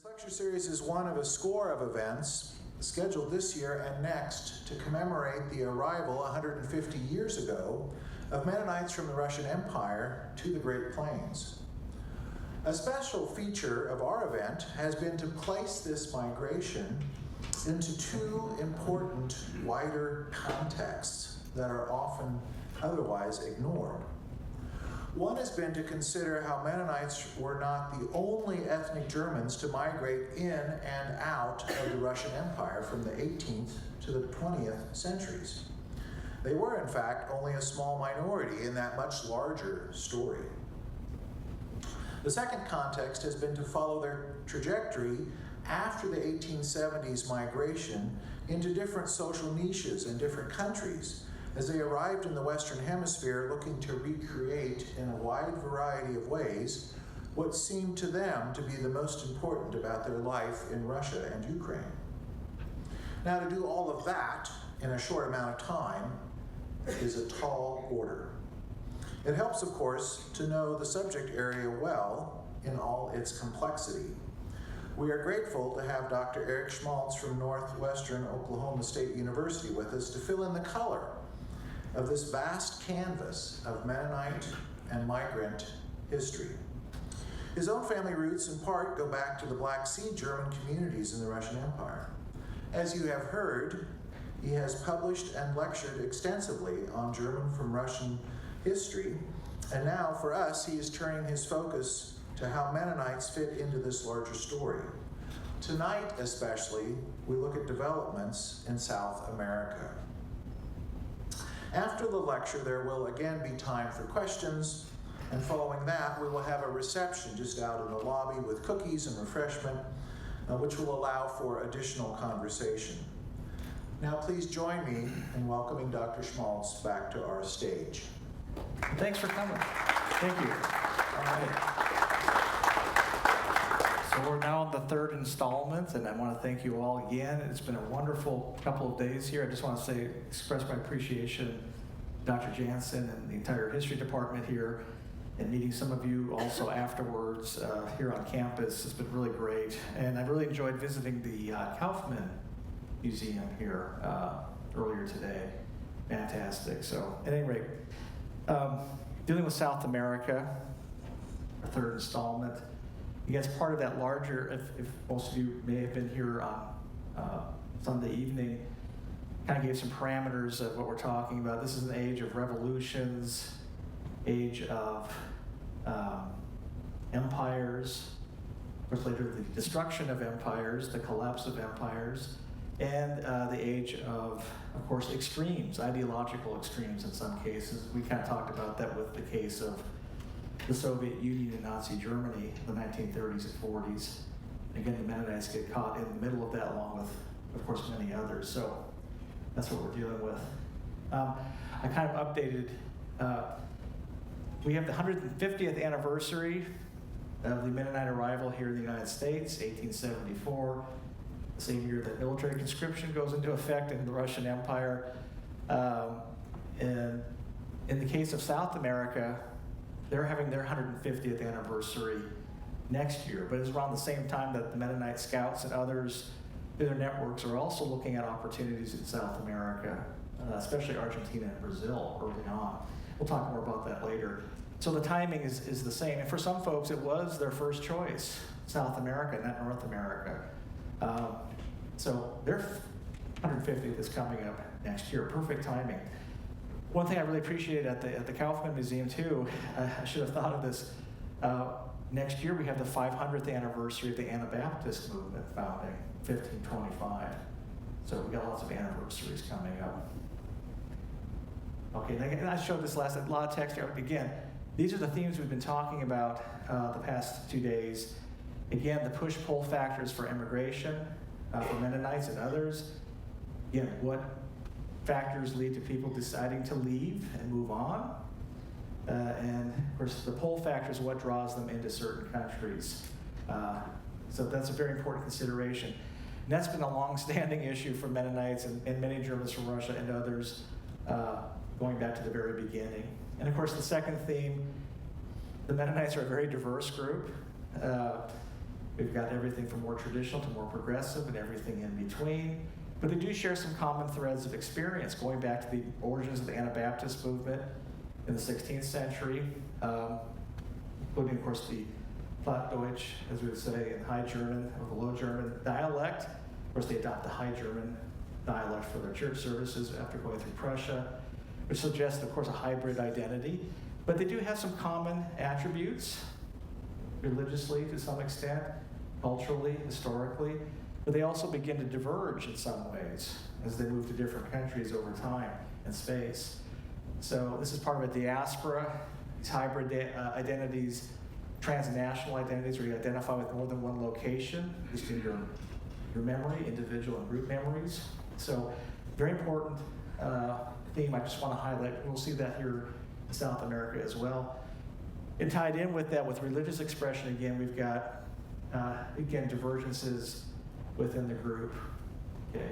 lecture series is one of a score of events scheduled this year and next to commemorate the arrival 150 years ago of Mennonites from the Russian Empire to the Great Plains. A special feature of our event has been to place this migration into two important wider contexts that are often otherwise ignored. One has been to consider how Mennonites were not the only ethnic Germans to migrate in and out of the Russian Empire from the 18th to the 20th centuries. They were, in fact, only a small minority in that much larger story. The second context has been to follow their trajectory after the 1870s migration into different social niches in different countries, as they arrived in the Western Hemisphere looking to recreate in a wide variety of ways what seemed to them to be the most important about their life in Russia and Ukraine. Now, to do all of that in a short amount of time is a tall order. It helps, of course, to know the subject area well in all its complexity. We are grateful to have Dr. Eric Schmaltz from Northwestern Oklahoma State University with us to fill in the color of this vast canvas of Mennonite and migrant history. His own family roots, in part, go back to the Black Sea German communities in the Russian Empire. As you have heard, he has published and lectured extensively on German from Russian history, and now, for us, he is turning his focus to how Mennonites fit into this larger story. Tonight, especially, we look at developments in South America. After the lecture, there will again be time for questions, and following that, we will have a reception just out in the lobby with cookies and refreshment, which will allow for additional conversation. Now, please join me in welcoming Dr. Schmaltz back to our stage. Thanks for coming. Thank you. All right. So we're now in the third installment, and I want to thank you all again. It's been a wonderful couple of days here. I just want to express my appreciation to Dr. Jansen and the entire history department here, and meeting some of you also afterwards here on campus. It's been really great, and I've really enjoyed visiting the Kaufman Museum here earlier today. Fantastic. So at any rate, dealing with South America, our third installment. You guys, part of that larger, if most of you may have been here on Sunday evening, kind of gave some parameters of what we're talking about. This is an age of revolutions, age of empires, of course later the destruction of empires, the collapse of empires, and the age of course, extremes, ideological extremes in some cases. We kind of talked about that with the case of the Soviet Union and Nazi Germany in the 1930s and 40s. Again, the Mennonites get caught in the middle of that, along with, of course, many others. So that's what we're dealing with. I kind of updated. We have the 150th anniversary of the Mennonite arrival here in the United States, 1874. The same year that military conscription goes into effect in the Russian Empire. And in the case of South America, they're having their 150th anniversary next year, but it's around the same time that the Mennonite Scouts and others through their networks are also looking at opportunities in South America, especially Argentina and Brazil early on. We'll talk more about that later. So the timing is the same, and for some folks it was their first choice, South America, not North America. So their 150th is coming up next year, perfect timing. One thing I really appreciated at the Kaufman Museum too, I should have thought of this, next year we have the 500th anniversary of the Anabaptist movement founding, 1525. So we got lots of anniversaries coming up. Okay, and I showed this last, a lot of text here. Again, these are the themes we've been talking about the past 2 days. Again, the push-pull factors for immigration, for Mennonites and others. Again, what factors lead to people deciding to leave and move on? And of course, the pull factor is what draws them into certain countries. So that's a very important consideration. And that's been a long-standing issue for Mennonites and many Germans from Russia and others going back to the very beginning. And of course, the second theme, the Mennonites are a very diverse group. We've got everything from more traditional to more progressive and everything in between. But they do share some common threads of experience, going back to the origins of the Anabaptist movement in the 16th century, including, of course, the Plattdeutsch, as we would say, in High German or the Low German dialect. Of course, they adopt the High German dialect for their church services after going through Prussia, which suggests, of course, a hybrid identity. But they do have some common attributes, religiously to some extent, culturally, historically, but they also begin to diverge in some ways as they move to different countries over time and space. So this is part of a diaspora, these hybrid identities, transnational identities where you identify with more than one location, at least in your memory, individual and group memories. So very important theme I just want to highlight. We'll see that here in South America as well. And tied in with that, with religious expression, again, we've got, again, divergences within the group. Okay,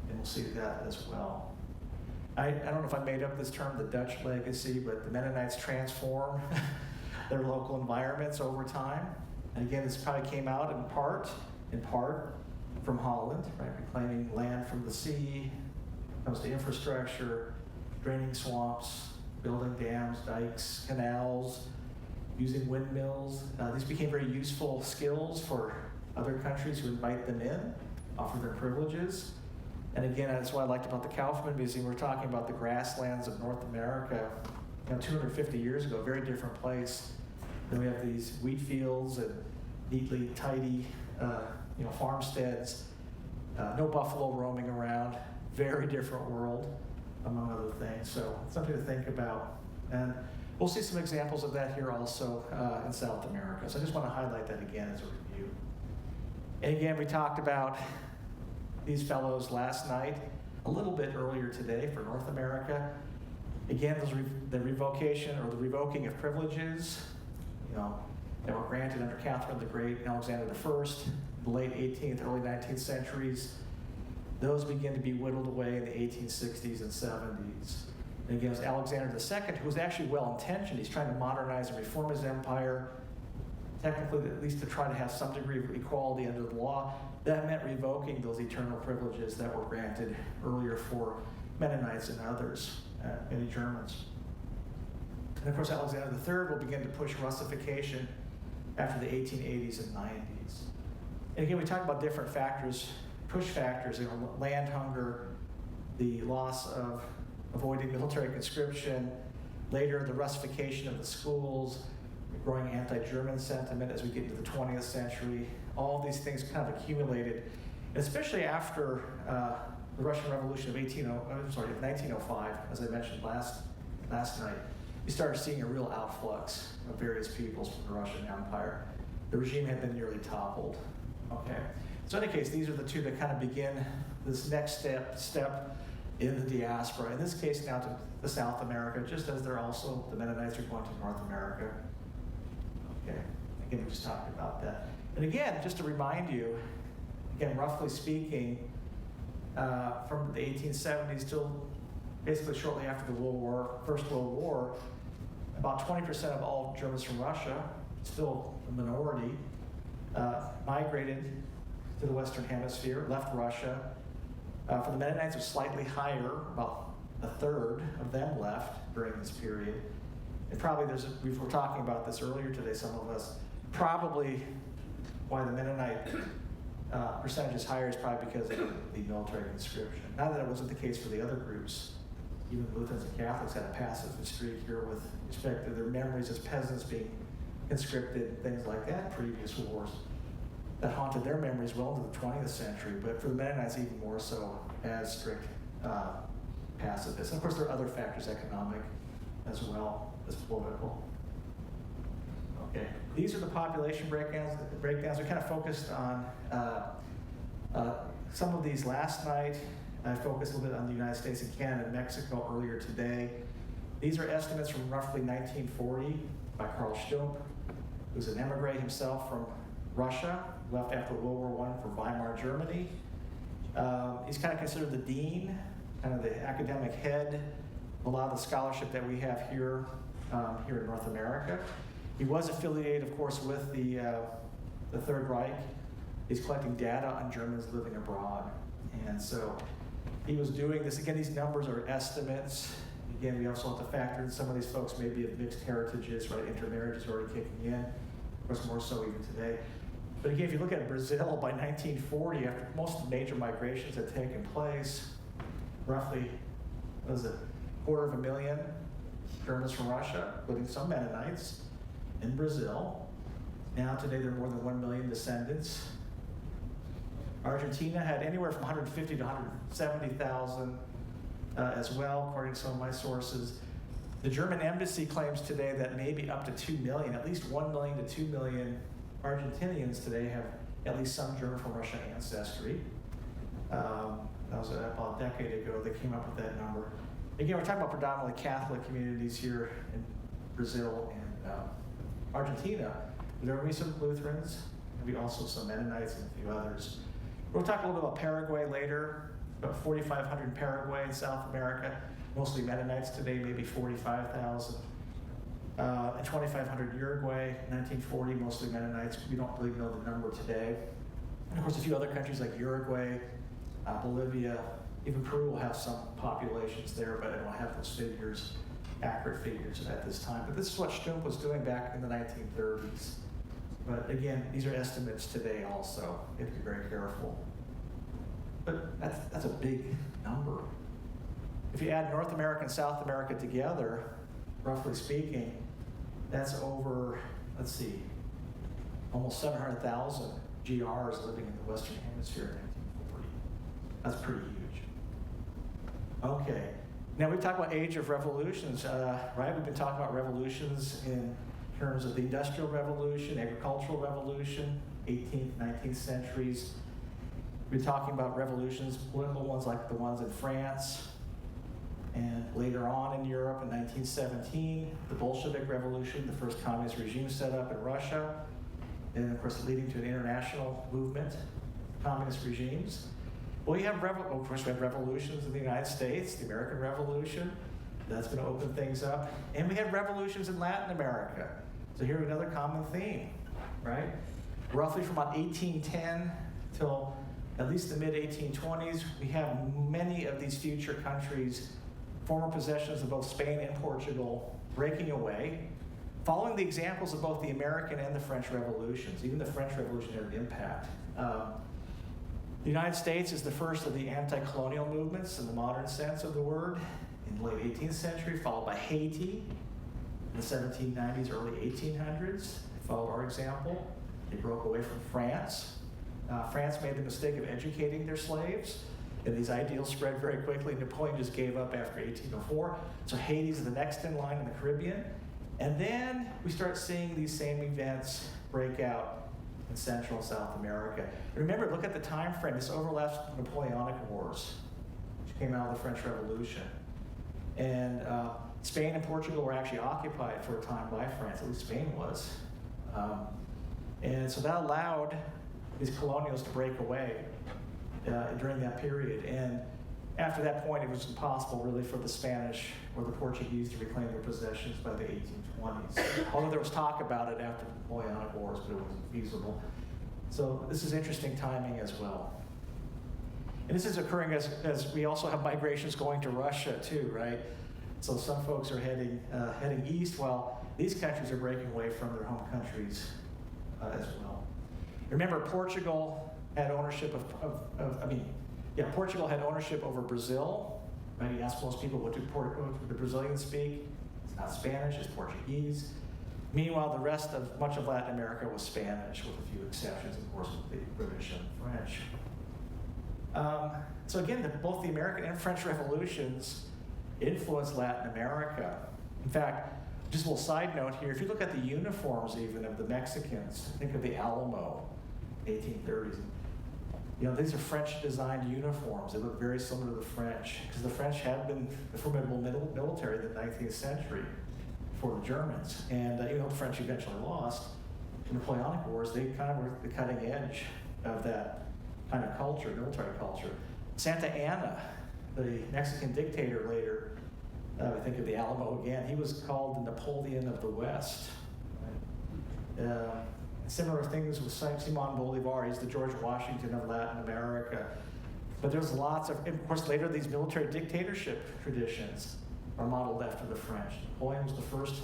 and we'll see that as well. I don't know if I made up this term, the Dutch legacy, but the Mennonites transform their local environments over time. And again, this probably came out in part from Holland, right? Reclaiming land from the sea, comes to infrastructure, draining swamps, building dams, dikes, canals, using windmills. These became very useful skills for other countries who invite them in, offer their privileges. And again, that's what I liked about the Kaufman Museum. We're talking about the grasslands of North America, 250 years ago, very different place. Then we have these wheat fields and neatly tidy, farmsteads, no buffalo roaming around, very different world, among other things. So something to think about. And we'll see some examples of that here also in South America. So I just want to highlight that again as a review. And again, we talked about these fellows last night, a little bit earlier today for North America. Again, the revocation or the revoking of privileges, that were granted under Catherine the Great and Alexander I, the late 18th, early 19th centuries. Those begin to be whittled away in the 1860s and 70s. And again, it was Alexander II, who was actually well-intentioned. He's trying to modernize and reform his empire, technically at least to try to have some degree of equality under the law. That meant revoking those eternal privileges that were granted earlier for Mennonites and others, many Germans. And of course, Alexander III will begin to push Russification after the 1880s and 90s. And again, we talk about different factors, push factors, land hunger, the loss of avoiding military conscription, later the Russification of the schools, the growing anti-German sentiment as we get into the 20th century. All of these things kind of accumulated, especially after the Russian Revolution of 1905, as I mentioned last night. You started seeing a real outflux of various peoples from the Russian Empire. The regime had been nearly toppled. Okay. So in any case, these are the two that kind of begin this next step in the diaspora. In this case, now to South America, just as they're also, the Mennonites are going to North America. Okay. Again, we just talked about that. And again, just to remind you, again, roughly speaking, from the 1870s till basically shortly after the First World War, about 20% of all Germans from Russia, still a minority, migrated to the Western Hemisphere, left Russia. For the Mennonites, it was slightly higher, about a third of them left during this period. And probably we were talking about this earlier today, some of us, probably why the Mennonite percentage is higher is probably because of the military conscription. Not that it wasn't the case for the other groups. Even Lutherans and Catholics had a pacifist streak here with respect to their memories as peasants being conscripted, things like that, previous wars that haunted their memories well into the 20th century, but for the Mennonites even more so as strict pacifists. And of course there are other factors, economic as well as political. Okay, these are the population breakdowns. We kind of focused on some of these last night. I focused a little bit on the United States and Canada and Mexico earlier today. These are estimates from roughly 1940 by Karl Stumpf, who's an emigre himself from Russia, left after World War I for Weimar, Germany. He's kind of considered the dean, kind of the academic head of a lot of the scholarship that we have here in North America. He was affiliated, of course, with the the Third Reich is collecting data on Germans living abroad. And so he was doing this. Again, these numbers are estimates. Again, we also have to factor in some of these folks maybe of mixed heritages, right? Intermarriage is already kicking in. Of course, more so even today. But again, if you look at Brazil by 1940, after most of the major migrations had taken place, roughly, what was it, 250,000 Germans from Russia, including some Mennonites, in Brazil. Now today there are more than 1 million descendants. Argentina had anywhere from 150 to 170,000 as well, according to some of my sources. The German embassy claims today that maybe up to 2 million, at least 1 million to 2 million Argentinians today have at least some German from Russia ancestry. That was about a decade ago they came up with that number. Again, we're talking about predominantly Catholic communities here in Brazil and Argentina. There will be some Lutherans, and also some Mennonites and a few others. We'll talk a little bit about Paraguay later, about 4,500 in Paraguay in South America, mostly Mennonites today, maybe 45,000. And 2,500 Uruguay, 1940, mostly Mennonites. We don't really know the number today. And of course, a few other countries like Uruguay, Bolivia, even Peru will have some populations there, but I don't have those figures, accurate figures at this time. But this is what Stump was doing back in the 1930s. But again, these are estimates today also. You have to be very careful. But that's a big number. If you add North America and South America together, roughly speaking, that's over, let's see, almost 700,000 GRs living in the Western Hemisphere in 1940. That's pretty huge. Okay, now we talk about age of revolutions, right? We've been talking about revolutions in terms of the Industrial Revolution, Agricultural Revolution, 18th, 19th centuries. We've been talking about revolutions, political ones like the ones in France, and later on in Europe in 1917, the Bolshevik Revolution, the first communist regime set up in Russia, and of course leading to an international movement, communist regimes. Well, you have, of course, we have revolutions in the United States, the American Revolution, that's going to open things up. And we had revolutions in Latin America. So here's another common theme, right? Roughly from about 1810 till at least the mid-1820s, we have many of these future countries, former possessions of both Spain and Portugal, breaking away, following the examples of both the American and the French revolutions. Even the French Revolution had an impact. The United States is the first of the anti-colonial movements in the modern sense of the word in the late 18th century, followed by Haiti in the 1790s, early 1800s. They followed our example. They broke away from France. France made the mistake of educating their slaves, and these ideals spread very quickly. Napoleon just gave up after 1804. So Haiti's the next in line in the Caribbean. And then we start seeing these same events break out in Central and South America. And remember, look at the time frame. This overlaps with the Napoleonic Wars, which came out of the French Revolution. And Spain and Portugal were actually occupied for a time by France, at least Spain was. And so that allowed these colonials to break away during that period. And after that point, it was impossible really for the Spanish or the Portuguese to reclaim their possessions by the 1820s. Although there was talk about it after the Napoleonic Wars, but it wasn't feasible. So this is interesting timing as well. And this is occurring as we also have migrations going to Russia too, right? So some folks are heading east while these countries are breaking away from their home countries as well. Remember, Portugal had ownership Portugal had ownership over Brazil. Right? You ask most people, what do the Brazilians speak? It's not Spanish, it's Portuguese. Meanwhile, the rest of much of Latin America was Spanish, with a few exceptions, of course, with the British and French. So again, both the American and French revolutions influenced Latin America. In fact, just a little side note here, if you look at the uniforms even of the Mexicans, think of the Alamo, 1830s. You know, these are French-designed uniforms. They look very similar to the French, because the French had been the formidable military in the 19th century for the Germans. And even though the French eventually lost in the Napoleonic Wars, they kind of were the cutting edge of that kind of culture, military culture. Santa Anna, the Mexican dictator later, I think of the Alamo again, he was called the Napoleon of the West. Right? Similar things with Simon Bolivar. He's the George Washington of Latin America. But there's lots of course, later these military dictatorship traditions are modeled after the French. Napoleon was the first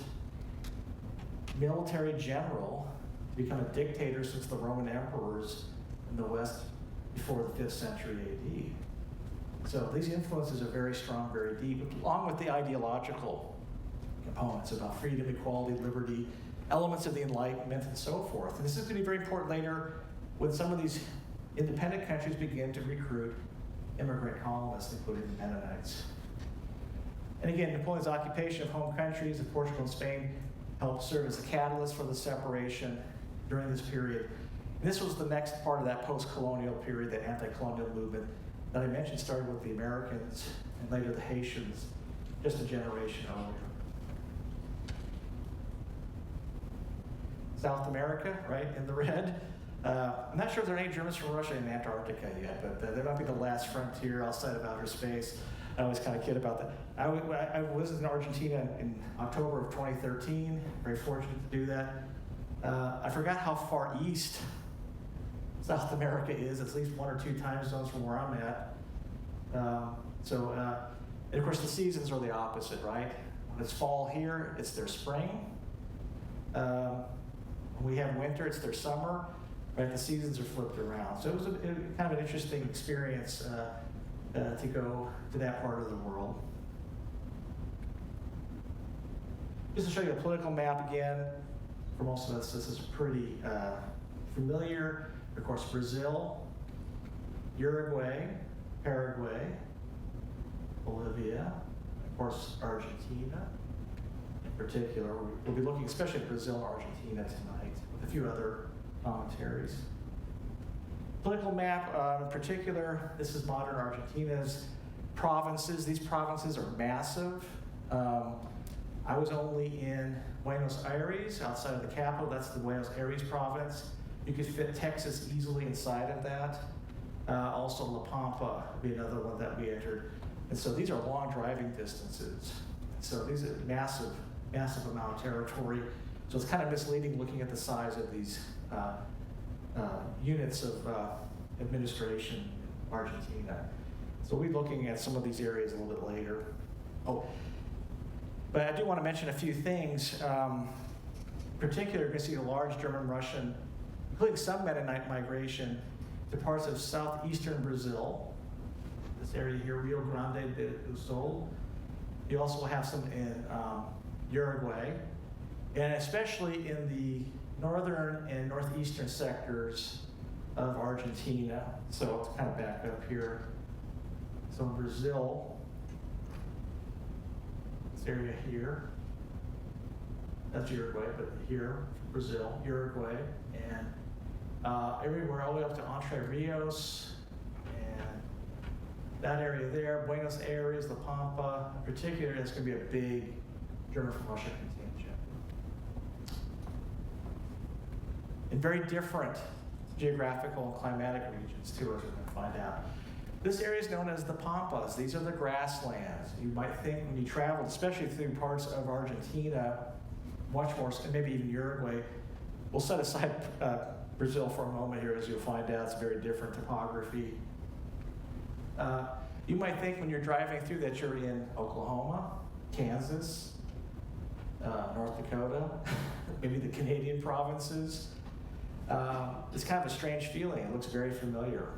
military general to become a dictator since the Roman emperors in the West before the 5th century AD. So these influences are very strong, very deep, along with the ideological components about freedom, equality, liberty, elements of the Enlightenment, and so forth. And this is going to be very important later when some of these independent countries begin to recruit immigrant colonists, including the Mennonites. And again, Napoleon's occupation of home countries of Portugal and Spain helped serve as a catalyst for the separation during this period. And this was the next part of that post-colonial period, that anti-colonial movement that I mentioned started with the Americans and later the Haitians, just a generation earlier. South America, right, in the red. I'm not sure if there are any Germans from Russia in Antarctica yet, but they might be the last frontier outside of outer space. I always kind of kid about that. I was in Argentina in October of 2013, very fortunate to do that. I forgot how far east South America is. It's at least 1 or 2 time zones from where I'm at. And of course the seasons are the opposite, right? When it's fall here, it's their spring. When we have winter, it's their summer, right? The seasons are flipped around. So it was kind of an interesting experience to go to that part of the world. Just to show you a political map again, for most of us, this is pretty familiar. Of course, Brazil, Uruguay, Paraguay, Bolivia, of course, Argentina. In particular, we'll be looking especially at Brazil and Argentina tonight, with a few other commentaries. Political map, in particular, this is modern Argentina's provinces. These provinces are massive. I was only in Buenos Aires, outside of the capital. That's the Buenos Aires province. You could fit Texas easily inside of that. Also, La Pampa would be another one that we entered. And so these are long driving distances. So these are massive amount of territory. So it's kind of misleading looking at the size of these units of administration in Argentina. So we'll be looking at some of these areas a little bit later. Oh, but I do want to mention a few things. In particular, you're going to see a large German-Russian, including some Mennonite migration to parts of southeastern Brazil. This area here, Rio Grande do Sul. You also have some in Uruguay, and especially in the northern and northeastern sectors of Argentina. So it's kind of back up here. So in Brazil, this area here, that's Uruguay, but here, Brazil, Uruguay, and everywhere all the way up to Entre Rios, and that area there, Buenos Aires, La Pampa, in particular, it's going to be a big German from Russia contingent. In very different geographical and climatic regions, too, as we're going to find out. This area is known as the Pampas. These are the grasslands. You might think when you travel, especially through parts of Argentina, much more, and maybe even Uruguay. We'll set aside Brazil for a moment here, as you'll find out. It's very different topography. You might think when you're driving through that you're in Oklahoma, Kansas, North Dakota, maybe the Canadian provinces. It's kind of a strange feeling. It looks very familiar.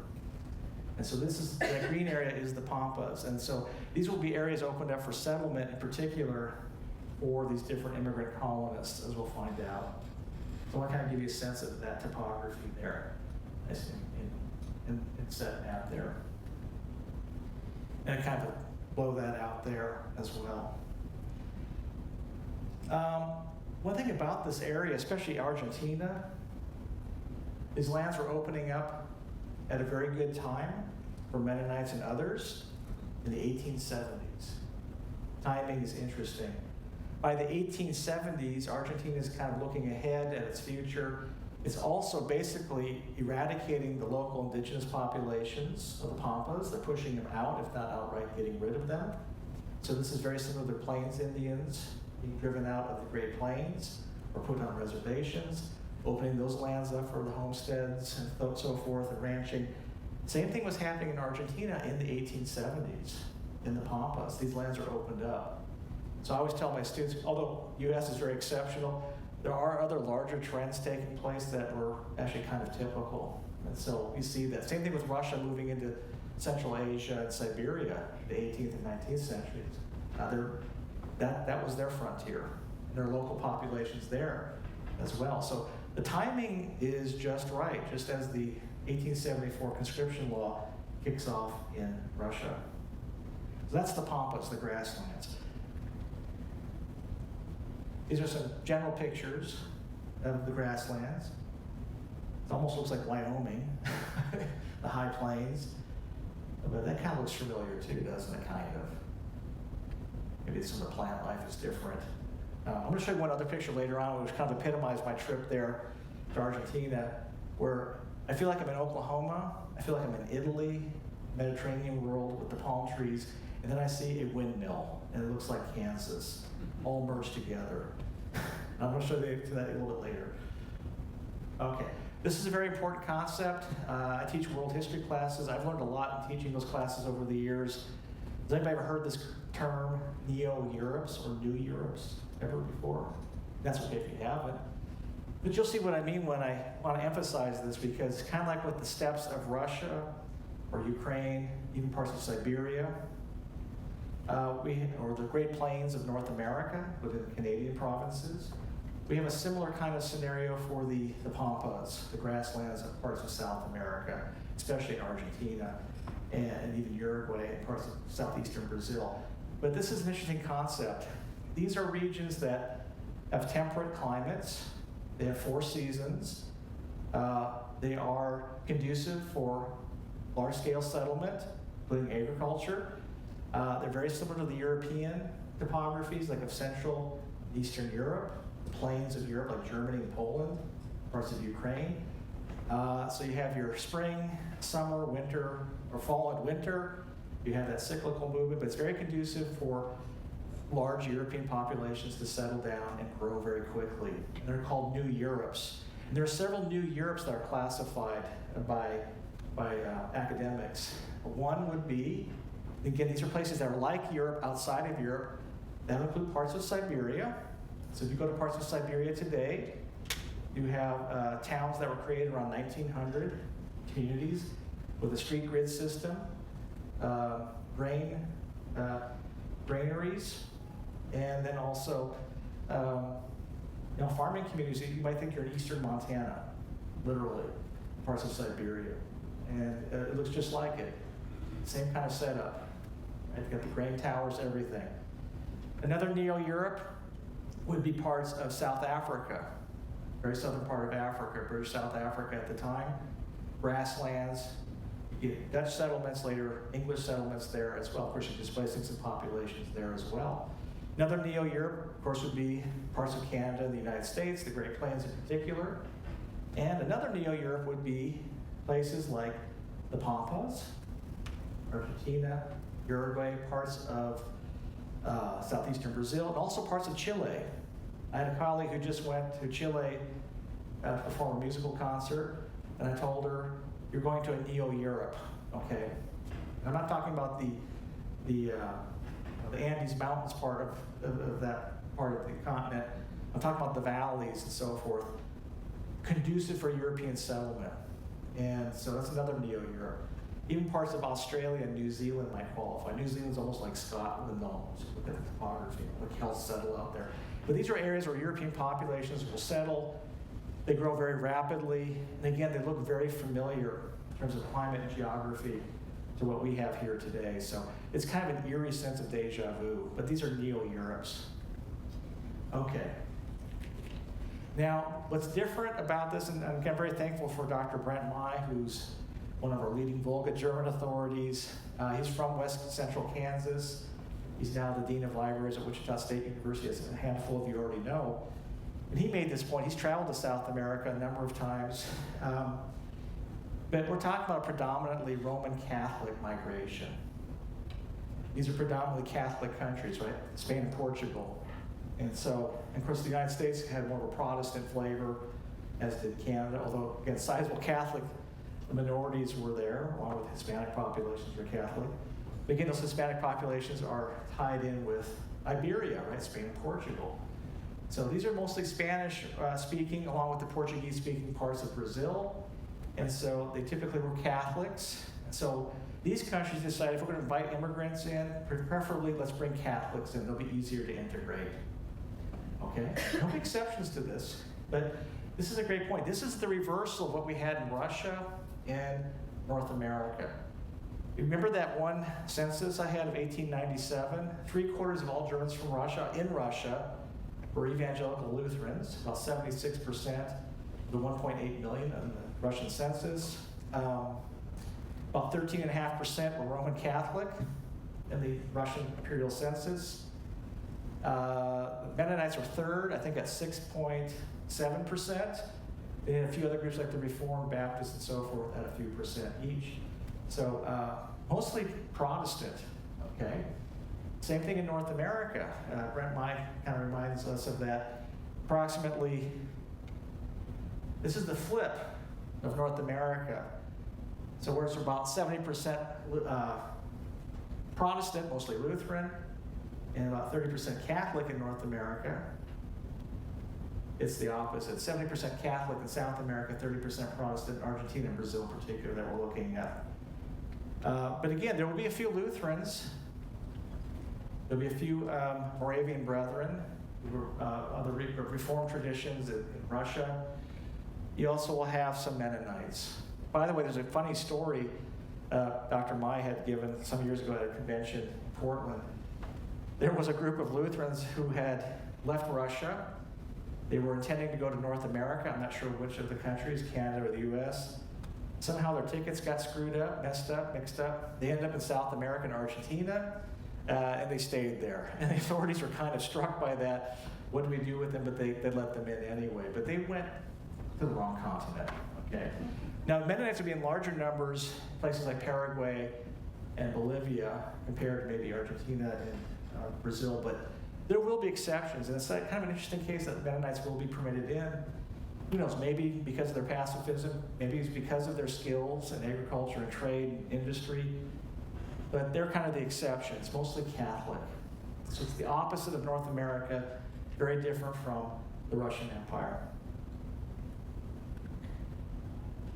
And so that green area is the Pampas. And so these will be areas opened up for settlement, in particular for these different immigrant colonists, as we'll find out. So I want to kind of give you a sense of that topography there in set map there. And kind of blow that out there as well. One thing about this area, especially Argentina, these lands were opening up at a very good time for Mennonites and others in the 1870s. Timing is interesting. By the 1870s, Argentina is kind of looking ahead at its future. It's also basically eradicating the local indigenous populations of the Pampas. They're pushing them out, if not outright getting rid of them. So this is very similar to Plains Indians being driven out of the Great Plains or put on reservations. opening those lands up for the homesteads and so forth, and ranching. Same thing was happening in Argentina in the 1870s, in the Pampas. These lands are opened up. So I always tell my students, although U.S. is very exceptional, there are other larger trends taking place that were actually kind of typical. And so you see that. Same thing with Russia moving into Central Asia and Siberia in the 18th and 19th centuries. That was their frontier. There are local populations there as well. So the timing is just right, just as the 1874 conscription law kicks off in Russia. So that's the Pampas, the grasslands. These are some general pictures of the grasslands. It almost looks like Wyoming, the high plains. But that kind of looks familiar too, doesn't it, kind of? Maybe some of the plant life is different. I'm going to show you one other picture later on, which kind of epitomized my trip there to Argentina, where I feel like I'm in Oklahoma, I feel like I'm in Italy, Mediterranean world with the palm trees, and then I see a windmill, and it looks like Kansas, all merged together. I'm going to show you that a little bit later. Okay, this is a very important concept. I teach world history classes. I've learned a lot in teaching those classes over the years. Has anybody ever heard this term, Neo-Europes or New Europes, ever before? That's okay if you haven't. But you'll see what I mean when I want to emphasize this, because it's kind of like with the steppes of Russia or Ukraine, even parts of Siberia, or the Great Plains of North America within the Canadian provinces. We have a similar kind of scenario for the Pampas, the grasslands of parts of South America, especially in Argentina and even Uruguay and parts of southeastern Brazil. But this is an interesting concept. These are regions that have temperate climates. They have 4 seasons. They are conducive for large-scale settlement, including agriculture. They're very similar to the European topographies, like of Central and Eastern Europe, the plains of Europe, like Germany and Poland, parts of Ukraine. So you have your spring, summer, winter, or fall and winter. You have that cyclical movement, but it's very conducive for large European populations to settle down and grow very quickly. And they're called New Europes. And there are several New Europes that are classified by academics. One would be, again, these are places that are like Europe, outside of Europe. That include parts of Siberia. So if you go to parts of Siberia today, you have towns that were created around 1900, communities with a street grid system, granaries, and then also farming communities. You might think you're in eastern Montana, literally, parts of Siberia. And it looks just like it. Same kind of setup. Right? You've got the grain towers, everything. Another Neo-Europe would be parts of South Africa, very southern part of Africa, British South Africa at the time. Grasslands, you get Dutch settlements later, English settlements there as well. Of course, you're displacing some populations there as well. Another Neo-Europe, of course, would be parts of Canada, the United States, the Great Plains in particular. And another Neo-Europe would be places like the Pampas, Argentina, Uruguay, parts of southeastern Brazil, and also parts of Chile. I had a colleague who just went to Chile to perform a musical concert, and I told her, "You're going to a Neo-Europe, okay?" And I'm not talking about the Andes Mountains part of that part of the continent. I'm talking about the valleys and so forth, conducive for European settlement. And so that's another Neo-Europe. Even parts of Australia and New Zealand might qualify. New Zealand's almost like Scotland, almost. Look at the topography, like how settle out there. But these are areas where European populations will settle. They grow very rapidly. And again, they look very familiar in terms of climate and geography to what we have here today. So it's kind of an eerie sense of deja vu. But these are Neo-Europes. Okay. Now, what's different about this, and again, I'm very thankful for Dr. Brent Mai, who's one of our leading Volga German authorities. He's from West Central Kansas. He's now the Dean of Libraries at Wichita State University, as a handful of you already know. And he made this point. He's traveled to South America a number of times. But we're talking about a predominantly Roman Catholic migration. These are predominantly Catholic countries, right? Spain and Portugal. And so, of course, the United States had more of a Protestant flavor. as did Canada, although, again, sizable Catholic minorities were there, along with Hispanic populations were Catholic. But again, those Hispanic populations are tied in with Iberia, right? Spain and Portugal. So these are mostly Spanish speaking, along with the Portuguese speaking parts of Brazil. And so they typically were Catholics. And so these countries decided if we're going to invite immigrants in, preferably let's bring Catholics in. They'll be easier to integrate. Okay? No exceptions to this. But this is a great point. This is the reversal of what we had in Russia and North America. Remember that one census I had of 1897? 3/4 of all Germans from Russia, in Russia, were evangelical Lutherans, about 76% of the 1.8 million in the Russian census. About 13.5% were Roman Catholic in the Russian imperial census. The Mennonites were third, I think at 6.7%. And a few other groups like the Reformed, Baptists, and so forth at a few percent each. So mostly Protestant, okay? Same thing in North America. Brent Mike kind of reminds us of that. Approximately, this is the flip of North America. So whereas we're about 70% Protestant, mostly Lutheran, and about 30% Catholic in North America, it's the opposite. 70% Catholic in South America, 30% Protestant, Argentina and Brazil in particular that we're looking at. But again, there will be a few Lutherans. There'll be a few Moravian brethren, other Reformed traditions in Russia. You also will have some Mennonites. By the way, there's a funny story Dr. Mai had given some years ago at a convention in Portland. There was a group of Lutherans who had left Russia. They were intending to go to North America. I'm not sure which of the countries, Canada or the US. Somehow their tickets got screwed up, messed up, mixed up. They ended up in South America and Argentina, and they stayed there. And the authorities were kind of struck by that. What do we do with them? But they let them in anyway. But they went to the wrong continent, okay? Now, Mennonites would be in larger numbers in places like Paraguay and Bolivia compared to maybe Argentina and Brazil, but there will be exceptions. And it's kind of an interesting case that Mennonites will be permitted in. Who knows, maybe because of their pacifism, maybe it's because of their skills in agriculture and trade and industry, but they're kind of the exception. It's mostly Catholic. So it's the opposite of North America, very different from the Russian Empire.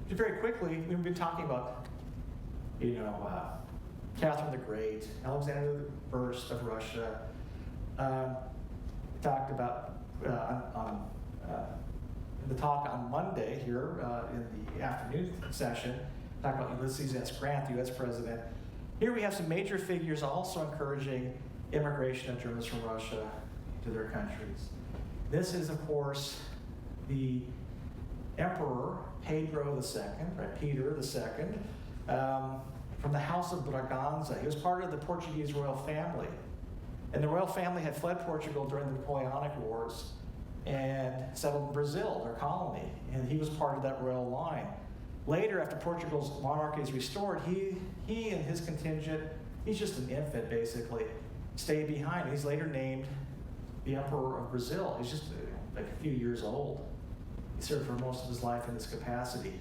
Just very quickly, we've been talking about, Catherine the Great, Alexander the First of Russia. Talked about the talk on Monday here in the afternoon session, talked about Ulysses S. Grant, the U.S. president. Here we have some major figures also encouraging immigration of Germans from Russia to their countries. This is, of course, the Emperor Pedro II, right, Peter II, from the House of Braganza. He was part of the Portuguese royal family. And the royal family had fled Portugal during the Napoleonic Wars and settled in Brazil, their colony. And he was part of that royal line. Later, after Portugal's monarchy is restored, he and his contingent, he's just an infant basically, stayed behind. He's later named the Emperor of Brazil. He's just like a few years old. He served for most of his life in this capacity.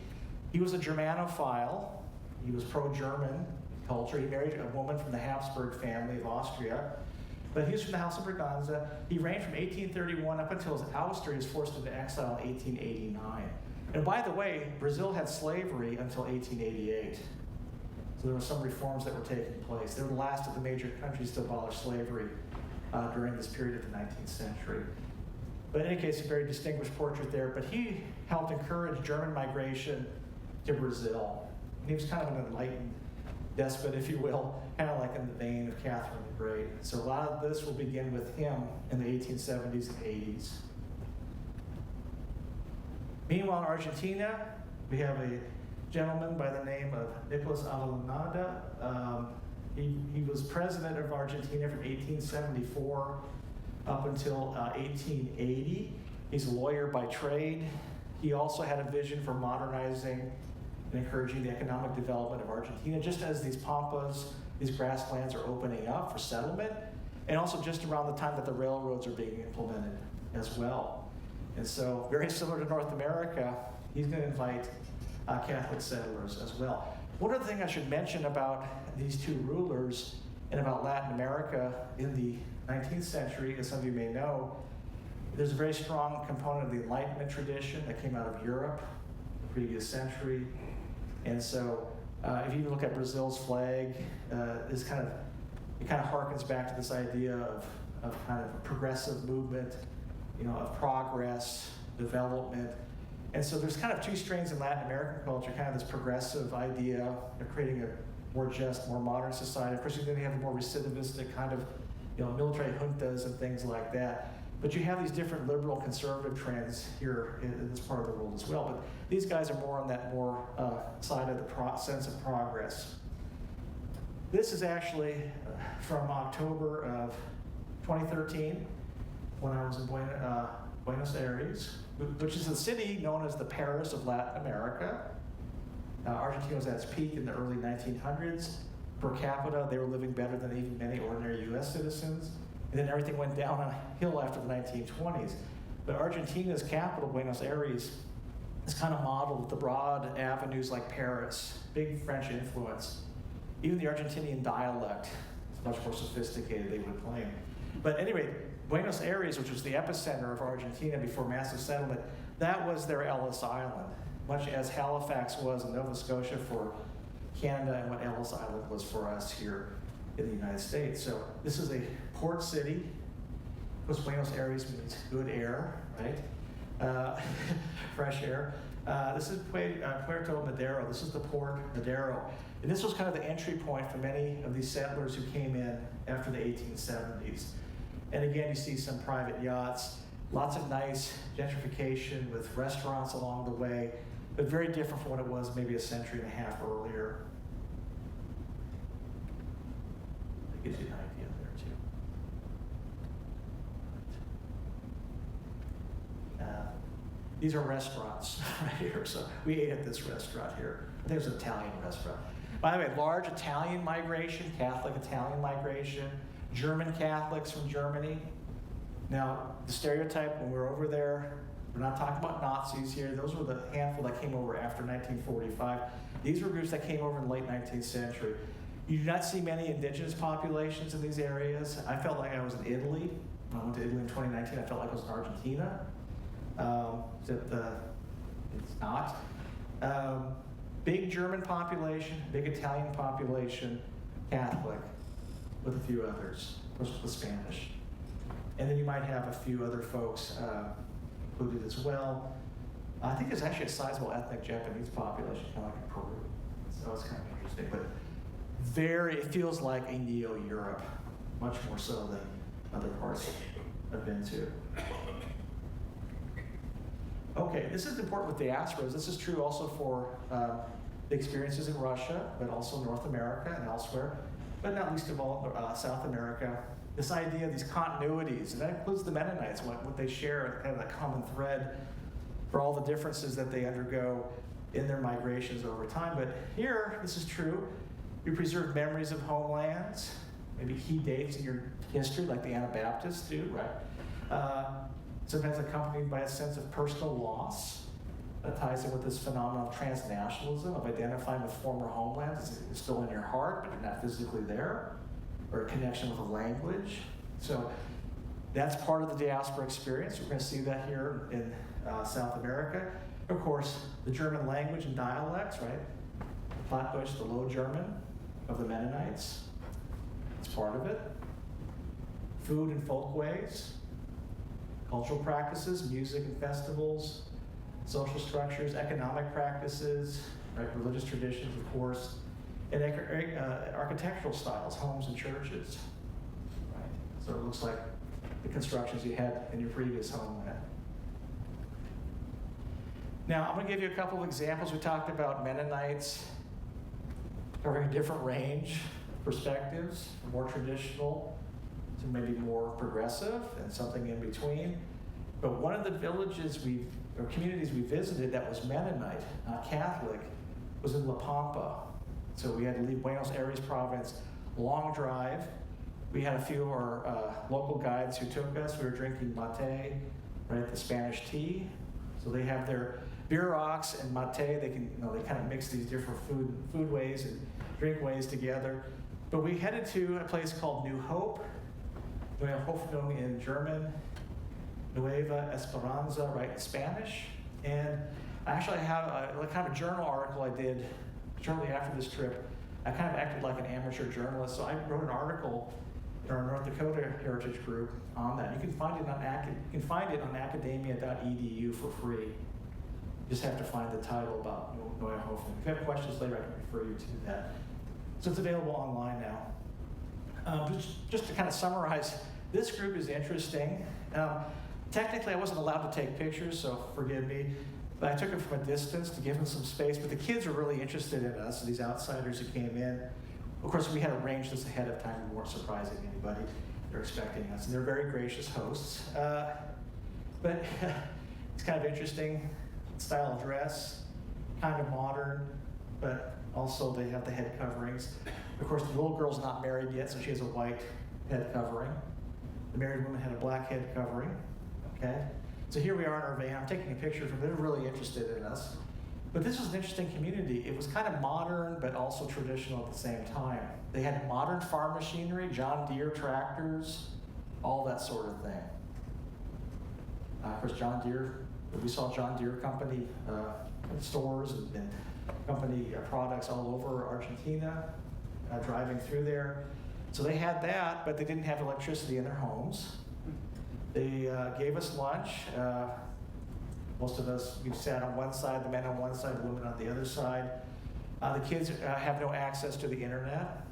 He was a Germanophile. He was pro-German culture. He married a woman from the Habsburg family of Austria. But he was from the House of Braganza. He reigned from 1831 up until his ouster. He was forced into exile in 1889. And by the way, Brazil had slavery until 1888. So there were some reforms that were taking place. They were the last of the major countries to abolish slavery during this period of the 19th century. But in any case, a very distinguished portrait there. But he helped encourage German migration to Brazil. And he was kind of an enlightened despot, if you will, kind of like in the vein of Catherine the Great. So a lot of this will begin with him in the 1870s and 80s. Meanwhile, in Argentina, we have a gentleman by the name of Nicolas Avellaneda. He was president of Argentina from 1874 up until 1880. He's a lawyer by trade. He also had a vision for modernizing and encouraging the economic development of Argentina, just as these pampas, these grasslands are opening up for settlement, and also just around the time that the railroads are being implemented as well. And so, very similar to North America, he's going to invite Catholic settlers as well. One other thing I should mention about these two rulers and about Latin America in the 19th century, as some of you may know, there's a very strong component of the Enlightenment tradition that came out of Europe the previous century. And so if you look at Brazil's flag, it kind of harkens back to this idea of kind of a progressive movement, of progress, development. And so there's kind of two strains in Latin American culture, kind of this progressive idea of creating a more just, more modern society. Of course, then you have the more recidivistic kind of, military juntas and things like that. But you have these different liberal conservative trends here in this part of the world as well. But these guys are more on that more side of the sense of progress. This is actually from October of 2013 when I was in Buenos Aires, which is a city known as the Paris of Latin America. Argentina was at its peak in the early 1900s. Per capita, they were living better than even many ordinary U.S. citizens. And then everything went downhill after the 1920s. But Argentina's capital, Buenos Aires, is kind of modeled with the broad avenues like Paris, big French influence. Even the Argentinian dialect is much more sophisticated, they would claim. But anyway, Buenos Aires, which was the epicenter of Argentina before massive settlement, that was their Ellis Island, much as Halifax was in Nova Scotia for Canada and what Ellis Island was for us here in the United States. So this is a port city. Because Buenos Aires means good air, right? Fresh air. This is Puerto Madero. This is the Port Madero. And this was kind of the entry point for many of these settlers who came in after the 1870s. And again, you see some private yachts, lots of nice gentrification with restaurants along the way, but very different from what it was maybe a century and a half earlier. That gives you an idea there too. These are restaurants right here. So we ate at this restaurant here. I think it was an Italian restaurant. By the way, large Italian migration, Catholic Italian migration, German Catholics from Germany. Now, the stereotype when we were over there, we're not talking about Nazis here. Those were the handful that came over after 1945. These were groups that came over in the late 19th century. You do not see many indigenous populations in these areas. I felt like I was in Italy. When I went to Italy in 2019, I felt like I was in Argentina. It's not. Big German population, big Italian population, Catholic, with a few others, of course with Spanish. And then you might have a few other folks included as well. I think there's actually a sizable ethnic Japanese population, kind of like in Peru. So it's kind of interesting, but it feels like a neo-Europe, much more so than other parts I've been to. Okay, this is important with diasporas. This is true also for the experiences in Russia, but also North America and elsewhere, but not least of all South America. This idea of these continuities, and that includes the Mennonites, what they share, kind of that common thread for all the differences that they undergo in their migrations over time. But here, this is true. We preserve memories of homelands, maybe key dates in your history, like the Anabaptists do, right? Sometimes accompanied by a sense of personal loss that ties in with this phenomenon of transnationalism, of identifying with former homelands. It's still in your heart, but you're not physically there, or a connection with a language. So that's part of the diaspora experience. We're going to see that here in South America. Of course, the German language and dialects, right? Plattdeutsch, the Low German of the Mennonites. It's part of it. Food and folkways. Cultural practices, music and festivals, social structures, economic practices, right? Religious traditions, of course, and architectural styles, homes and churches, right? So it looks like the constructions you had in your previous homeland. Now, I'm going to give you a couple of examples. We talked about Mennonites covering a different range of perspectives, more traditional to maybe more progressive and something in between. But one of the villages or communities we visited that was Mennonite, Catholic, was in La Pampa. So we had to leave Buenos Aires province, long drive. We had a few of our local guides who took us. We were drinking mate right? The Spanish tea. So they have their beer rocks and mate. They can, they kind of mix these different food ways and drink ways together. But we headed to a place called New Hope, Neue Hoffnung in German, Nueva Esperanza, right, in Spanish. And I actually have a kind of a journal article I did shortly after this trip. I kind of acted like an amateur journalist, so I wrote an article in our North Dakota Heritage group on that. You can find it on academia.edu for free. You just have to find the title about Neue Hoffnung. If you have questions later, I can refer you to that. So it's available online now. Just to kind of summarize, this group is interesting. Technically, I wasn't allowed to take pictures, so forgive me. But I took them from a distance to give them some space. But the kids were really interested in us, these outsiders who came in. Of course, we had arranged this ahead of time. We weren't surprising anybody. They're expecting us. And they're very gracious hosts. But it's kind of interesting style of dress, kind of modern, but also they have the head coverings. Of course, the little girl's not married yet, so she has a white head covering. The married woman had a black head covering. Okay? So here we are in our van. I'm taking a picture of them. They're really interested in us. But this was an interesting community. It was kind of modern, but also traditional at the same time. They had modern farm machinery, John Deere tractors, all that sort of thing. Of course, John Deere, we saw John Deere company stores and company products all over Argentina, driving through there. So they had that, but they didn't have electricity in their homes. They gave us lunch. Most of us, we sat on one side, the men on one side, the women on the other side. The kids have no access to the internet.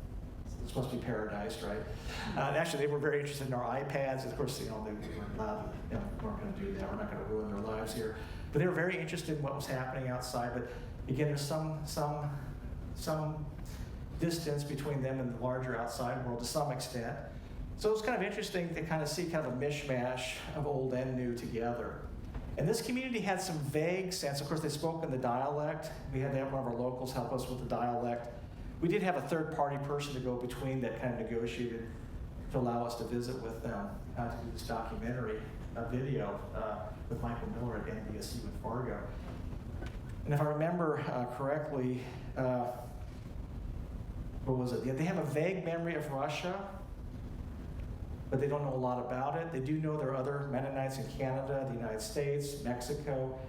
It's supposed to be paradise, right? Actually, they were very interested in our iPads. Of course, they weren't allowed, weren't going to do that. We're not going to ruin their lives here. But they were very interested in what was happening outside. But again, there's some distance between them and the larger outside world to some extent. So it was kind of interesting to kind of see kind of a mishmash of old and new together. And this community had some vague sense. Of course, they spoke in the dialect. We had to have one of our locals help us with the dialect. We did have a third-party person to go between that kind of negotiated to allow us to visit with them to do this documentary video with Michael Miller at NBSU in Fargo. And if I remember correctly, what was it? They have a vague memory of Russia, but they don't know a lot about it. They do know there are other Mennonites in Canada, the United States, Mexico.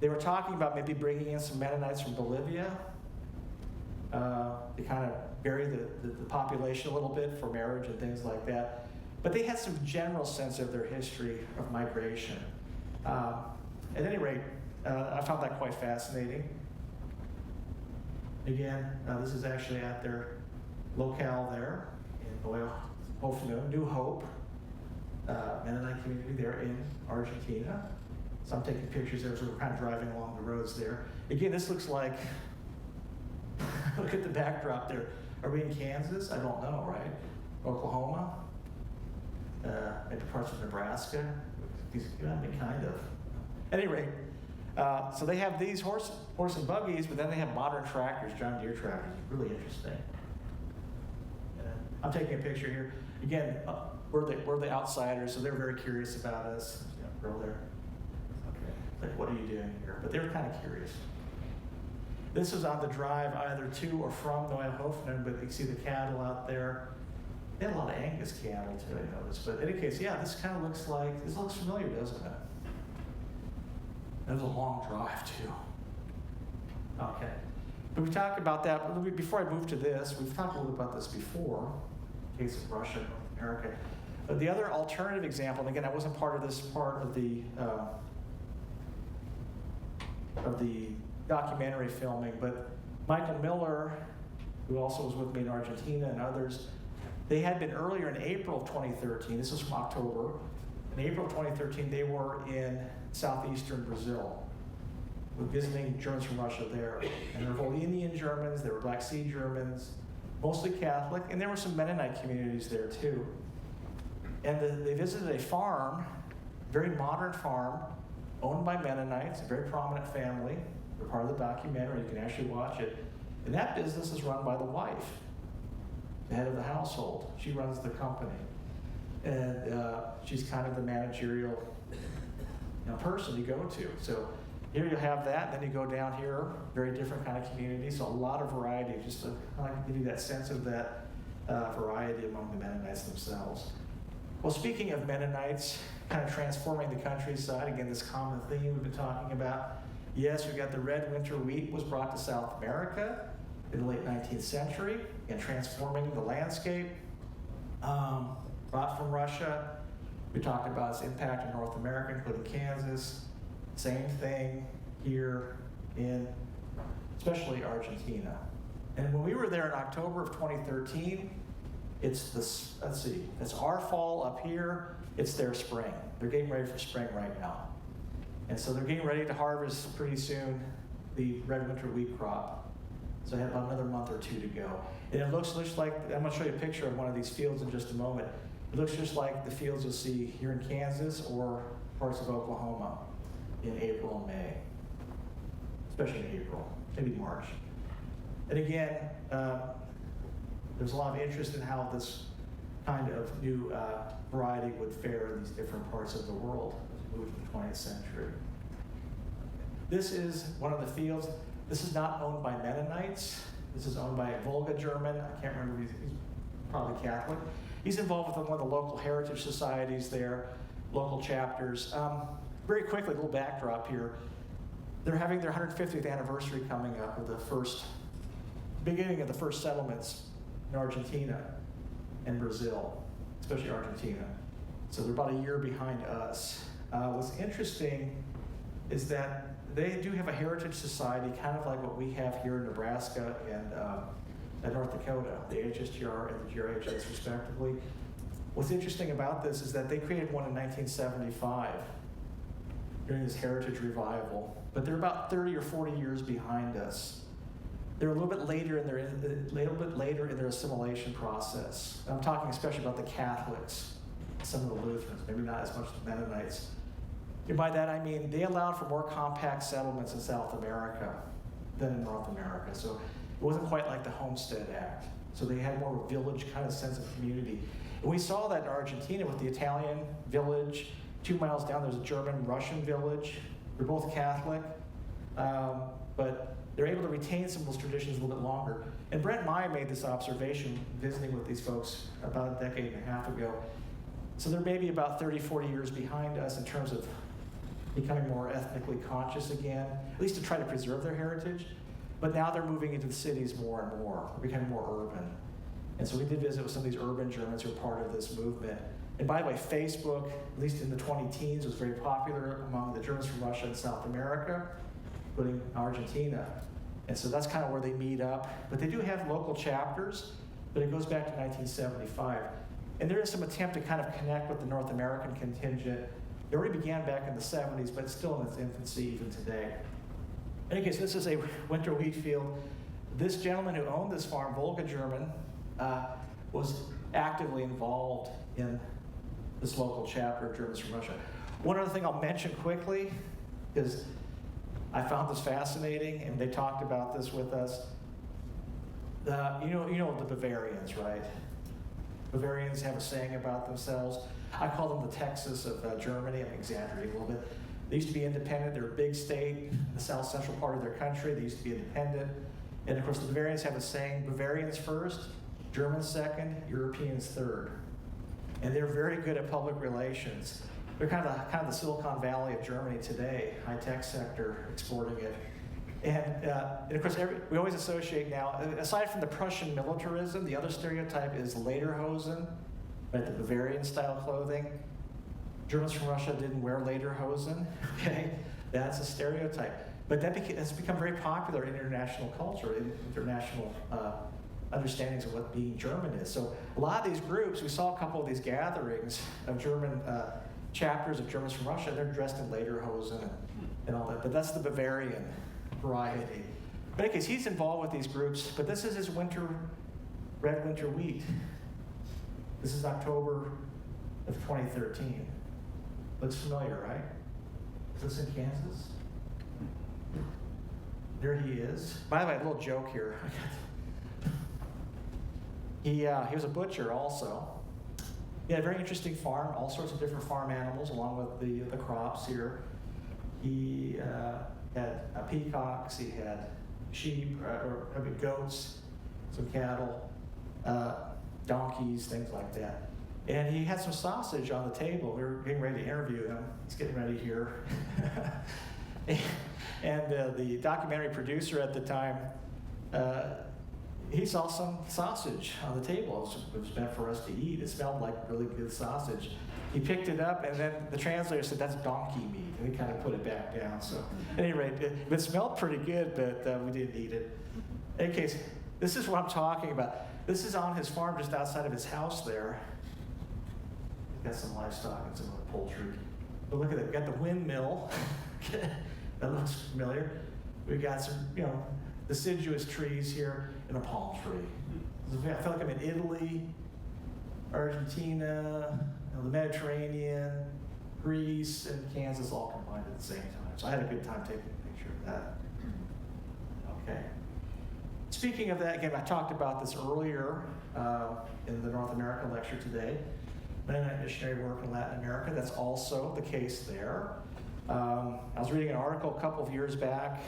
They were talking about maybe bringing in some Mennonites from Bolivia to kind of vary the population a little bit for marriage and things like that. But they had some general sense of their history of migration. At any rate, I found that quite fascinating. Again, this is actually at their locale there in New Hope, Mennonite community there in Argentina. So I'm taking pictures there as we're kind of driving along the roads there. Again, this looks like, look at the backdrop there. Are we in Kansas? I don't know, right? Oklahoma? Maybe parts of Nebraska? Kind of. At any rate, so they have these horse and buggies, but then they have modern tractors, John Deere tractors. Really interesting. I'm taking a picture here. Again, we're the outsiders, so they're very curious about us. Girl there. Okay. Like, what are you doing here? But they were kind of curious. This is on the drive either to or from Neue Hoffnung, but you can see the cattle out there. They had a lot of Angus cattle too, I noticed. But in any case, yeah, this kind of looks familiar, doesn't it? It was a long drive too. Okay. But we talked about that, before I move to this, we've talked a little bit about this before, in case of Russia, North America. But the other alternative example, and again, I wasn't part of this part of the documentary filming, but Michael Miller, who also was with me in Argentina, and others, they had been earlier in April of 2013, this was from October, in April of 2013, they were in southeastern Brazil, visiting Germans from Russia there. And there were Volhynian Germans, there were Black Sea Germans, mostly Catholic, and there were some Mennonite communities there too. And they visited a farm, very modern farm, owned by Mennonites, a very prominent family. They're part of the documentary, you can actually watch it. And that business is run by the wife, the head of the household. She runs the company. And she's kind of the managerial person you go to. So here you have that, then you go down here, very different kind of community, so a lot of variety, just to kind of give you that sense of that variety among the Mennonites themselves. Well, speaking of Mennonites, kind of transforming the countryside, again, this common theme we've been talking about. Yes, we've got the red winter wheat was brought to South America in the late 19th century and transforming the landscape. Brought from Russia. We talked about its impact in North America, including Kansas. Same thing here in especially Argentina. And when we were there in October of 2013, it's our fall up here, it's their spring. They're getting ready for spring right now. And so they're getting ready to harvest pretty soon the red winter wheat crop. So I have about another month or two to go. And it looks like, I'm gonna show you a picture of one of these fields in just a moment. It looks just like the fields you'll see here in Kansas or parts of Oklahoma in April and May, especially in April, maybe March. And again, there's a lot of interest in how this kind of new variety would fare in these different parts of the world as we move to the 20th century. This is one of the fields. This is not owned by Mennonites. This is owned by a Volga German. I can't remember, he's probably Catholic. He's involved with one of the local heritage societies there, local chapters. Very quickly, a little backdrop here. They're having their 150th anniversary coming up of the beginning of the first settlements in Argentina and Brazil, especially Argentina. So they're about a year behind us. What's interesting is that they do have a heritage society, kind of like what we have here in Nebraska and North Dakota, the HSTR and the GRHS respectively. What's interesting about this is that they created one in 1975 during this heritage revival, but they're about 30 or 40 years behind us. They're a little bit later in their assimilation process. I'm talking especially about the Catholics, some of the Lutherans, maybe not as much the Mennonites. And by that I mean they allowed for more compact settlements in South America than in North America. So it wasn't quite like the Homestead Act. So they had more of a village kind of sense of community. And we saw that in Argentina with the Italian village. 2 miles down, there's a German-Russian village. They're both Catholic, but they're able to retain some of those traditions a little bit longer. And Brent Meyer made this observation visiting with these folks about a decade and a half ago. So they're maybe about 30, 40 years behind us in terms of becoming more ethnically conscious again, at least to try to preserve their heritage. But now they're moving into the cities more and more, becoming more urban. And so we did visit with some of these urban Germans who are part of this movement. And by the way, Facebook, at least in the 20-teens, was very popular among the Germans from Russia and South America, including Argentina. And so that's kind of where they meet up. But they do have local chapters, but it goes back to 1975. And there is some attempt to kind of connect with the North American contingent. It already began back in the 70s, but it's still in its infancy even today. In any case, this is a winter wheat field. This gentleman who owned this farm, Volga German, was actively involved in this local chapter of Germans from Russia. One other thing I'll mention quickly is I found this fascinating, and they talked about this with us. You know the Bavarians, right? Bavarians have a saying about themselves. I call them the Texas of Germany. I'm exaggerating a little bit. They used to be independent. They're a big state in the south central part of their country. They used to be independent. And of course, the Bavarians have a saying, Bavarians first, Germans second, Europeans third. And they're very good at public relations. They're kind of the Silicon Valley of Germany today, high-tech sector, exporting it. And of course, we always associate now, aside from the Prussian militarism, the other stereotype is lederhosen, right, the Bavarian-style clothing. Germans from Russia didn't wear lederhosen, okay? That's a stereotype. But that's become very popular in international culture, in international understandings of what being German is. So a lot of these groups, we saw a couple of these gatherings of German chapters of Germans from Russia. They're dressed in lederhosen and all that, but that's the Bavarian variety. But in any case, he's involved with these groups, but this is his red winter wheat. This is October of 2013. Looks familiar, right? Is this in Kansas? There he is. By the way, a little joke here. He was a butcher also. He had a very interesting farm, all sorts of different farm animals along with the crops here. He had peacocks, he had sheep, goats, some cattle, donkeys, things like that. And he had some sausage on the table. We were getting ready to interview him. He's getting ready here. And the documentary producer at the time, he saw some sausage on the table. It was meant for us to eat. It smelled like really good sausage. He picked it up, and then the translator said, "That's donkey meat," and he kind of put it back down. So, at any rate, it smelled pretty good, but we didn't eat it. In any case, this is what I'm talking about. This is on his farm just outside of his house there. He's got some livestock and some poultry. But look at it. We've got the windmill. That looks familiar. We got some, deciduous trees here and a palm tree. I feel like I'm in Italy, Argentina, the Mediterranean, Greece, and Kansas all combined at the same time. So I had a good time taking a picture of that. Okay. Speaking of that, again, I talked about this earlier in the North American lecture today. Mennonite missionary work in Latin America, that's also the case there. I was reading an article a couple of years back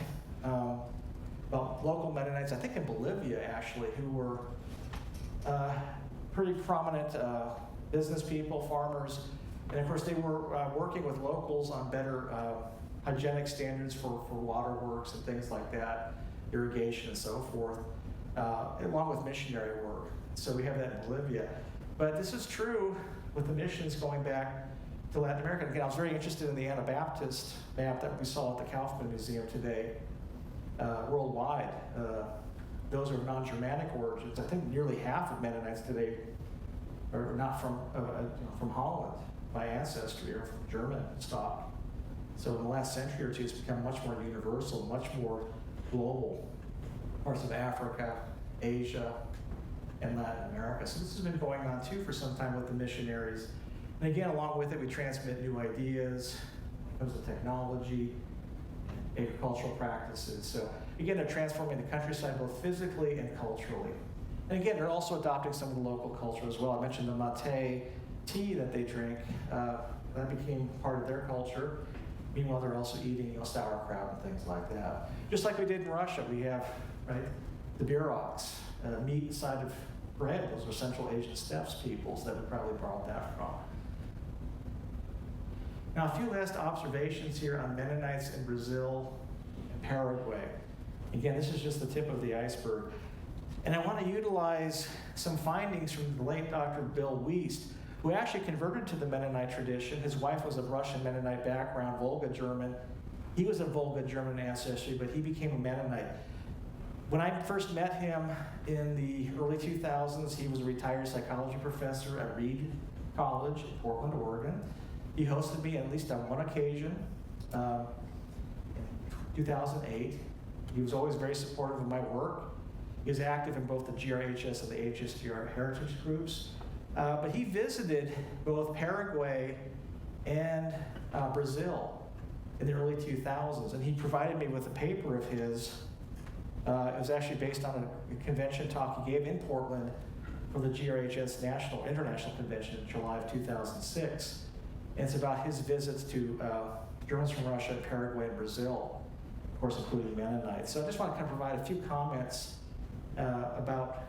about local Mennonites, I think in Bolivia actually, who were pretty prominent business people, farmers, and of course they were working with locals on better hygienic standards for waterworks and things like that, irrigation and so forth, along with missionary work. So we have that in Bolivia. But this is true with the missions going back to Latin America. Again, I was very interested in the Anabaptist map that we saw at the Kaufman Museum today, worldwide. Those are non-Germanic origins. I think nearly half of Mennonites today are not from Holland by ancestry or from German stock. So in the last century or two, it's become much more universal, much more global. Parts of Africa, Asia, and Latin America. So this has been going on too for some time with the missionaries. And again, along with it, we transmit new ideas in terms of technology, agricultural practices. So again, they're transforming the countryside both physically and culturally. And again, they're also adopting some of the local culture as well. I mentioned the mate tea that they drink. That became part of their culture. Meanwhile, they're also eating sauerkraut and things like that. Just like we did in Russia, we have the bieroks, meat inside of bread. Those are Central Asian steppes peoples that we probably borrowed that from. Now, a few last observations here on Mennonites in Brazil and Paraguay. Again, this is just the tip of the iceberg. And I want to utilize some findings from the late Dr. Bill Wiest, who actually converted to the Mennonite tradition. His wife was of Russian Mennonite background, Volga German. He was of Volga German ancestry, but he became a Mennonite. When I first met him in the early 2000s, he was a retired psychology professor at Reed College in Portland, Oregon. He hosted me at least on one occasion in 2008. He was always very supportive of my work. He was active in both the GRHS and the HSGR heritage groups. But he visited both Paraguay and Brazil in the early 2000s, and he provided me with a paper of his. It was actually based on a convention talk he gave in Portland for the GRHS International Convention in July of 2006. And it's about his visits to Germans from Russia, Paraguay, and Brazil, of course, including Mennonites. So I just want to kind of provide a few comments about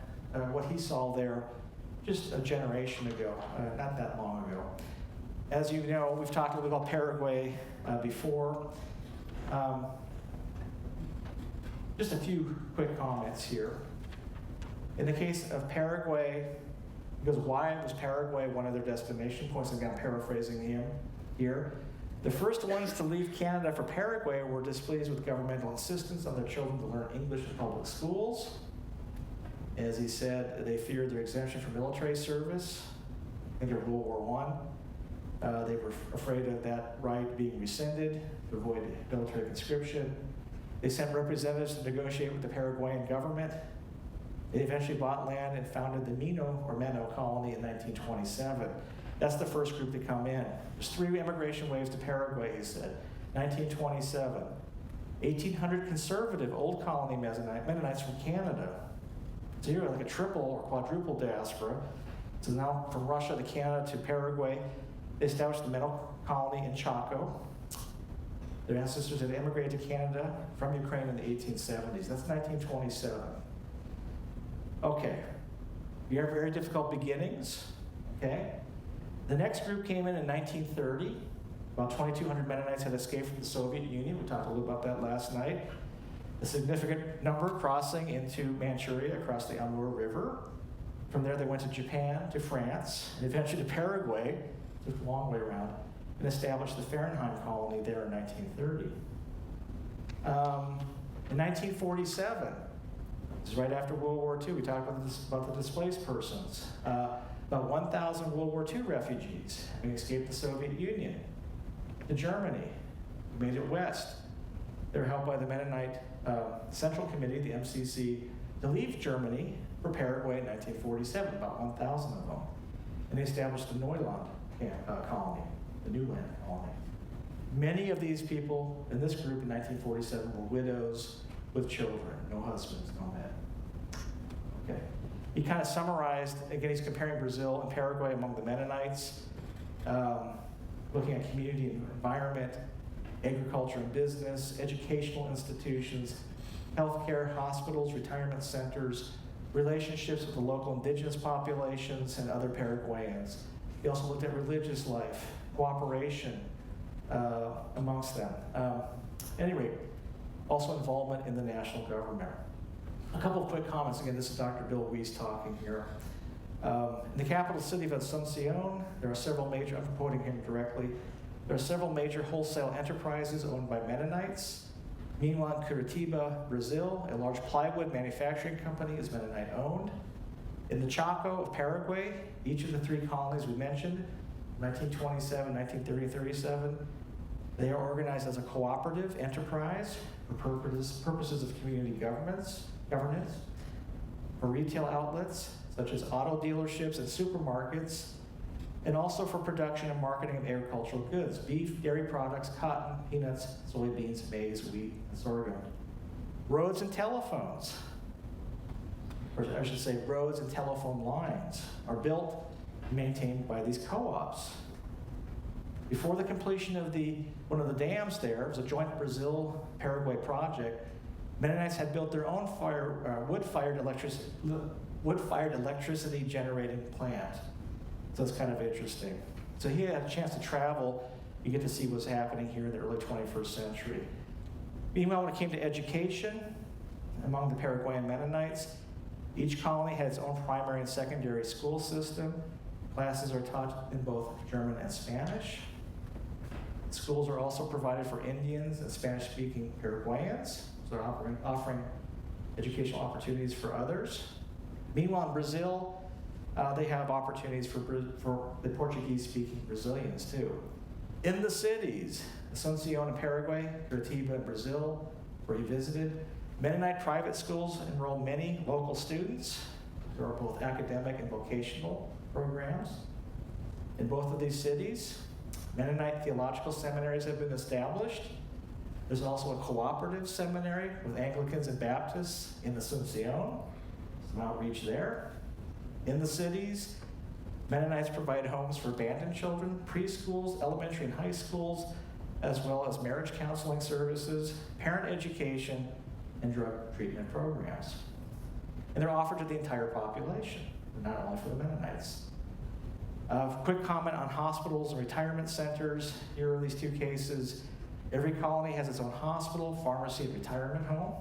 what he saw there just a generation ago, not that long ago. As you know, we've talked a little bit about Paraguay before. Just a few quick comments here. In the case of Paraguay, because why was Paraguay one of their destination points? Again, I'm paraphrasing him here. The first ones to leave Canada for Paraguay were displeased with governmental insistence on their children to learn English in public schools. As he said, they feared their exemption from military service. I think of World War I. They were afraid of that right being rescinded to avoid military conscription. They sent representatives to negotiate with the Paraguayan government. They eventually bought land and founded the Menno colony in 1927. That's the first group to come in. There's 3 immigration waves to Paraguay, he said. 1927, 1,800 conservative old colony Mennonites from Canada. So you're like a triple or quadruple diaspora. So now from Russia to Canada to Paraguay, they established the Menno colony in Chaco. Their ancestors had immigrated to Canada from Ukraine in the 1870s. That's 1927. Okay, we have very difficult beginnings, okay? The next group came in 1930. About 2,200 Mennonites had escaped from the Soviet Union. We talked a little about that last night. A significant number crossing into Manchuria across the Amur River. From there, they went to Japan, to France, and eventually to Paraguay, took a long way around, and established the Fahrenheit colony there in 1930. In 1947, this is right after World War II, we talked about the displaced persons. About 1,000 World War II refugees having escaped the Soviet Union to Germany, made it west. They were helped by the Mennonite Central Committee, the MCC, to leave Germany for Paraguay in 1947, about 1,000 of them. And they established the Neuland colony, the New Land colony. Many of these people in this group in 1947 were widows with children, no husbands, no men. Okay. He kind of summarized, again, he's comparing Brazil and Paraguay among the Mennonites, looking at community and environment, agriculture and business, educational institutions, healthcare, hospitals, retirement centers, relationships with the local indigenous populations and other Paraguayans. He also looked at religious life, cooperation amongst them. Anyway, also involvement in the national government. A couple of quick comments. Again, this is Dr. Bill Weiss talking here. In the capital city of Asuncion, there are several major, I'm quoting him directly, there are several major wholesale enterprises owned by Mennonites. Meanwhile, in Curitiba, Brazil, a large plywood manufacturing company is Mennonite owned. In the Chaco of Paraguay, each of the three colonies we mentioned, 1927, 1930, and 37, they are organized as a cooperative enterprise for purposes of community governance, for retail outlets, such as auto dealerships and supermarkets, and also for production and marketing of agricultural goods, beef, dairy products, cotton, peanuts, soybeans, maize, wheat, and sorghum. Roads and telephones, or I should say roads and telephone lines, are built and maintained by these co-ops. Before the completion of one of the dams there, it was a joint Brazil-Paraguay project, Mennonites had built their own wood-fired electricity generating plant. So it's kind of interesting. So he had a chance to travel. You get to see what's happening here in the early 21st century. Meanwhile, when it came to education, among the Paraguayan Mennonites, each colony had its own primary and secondary school system. Classes are taught in both German and Spanish. Schools are also provided for Indians and Spanish-speaking Paraguayans. So they're offering educational opportunities for others. Meanwhile, in Brazil, they have opportunities for the Portuguese-speaking Brazilians too. In the cities, Asuncion in Paraguay, Curitiba in Brazil, where he visited, Mennonite private schools enroll many local students. There are both academic and vocational programs. In both of these cities, Mennonite theological seminaries have been established. There's also a cooperative seminary with Anglicans and Baptists in Asuncion. Some outreach there. In the cities, Mennonites provide homes for abandoned children, preschools, elementary and high schools, as well as marriage counseling services, parent education, and drug treatment programs. And they're offered to the entire population, not only for the Mennonites. Quick comment on hospitals and retirement centers. Here are these two cases. Every colony has its own hospital, pharmacy, and retirement home.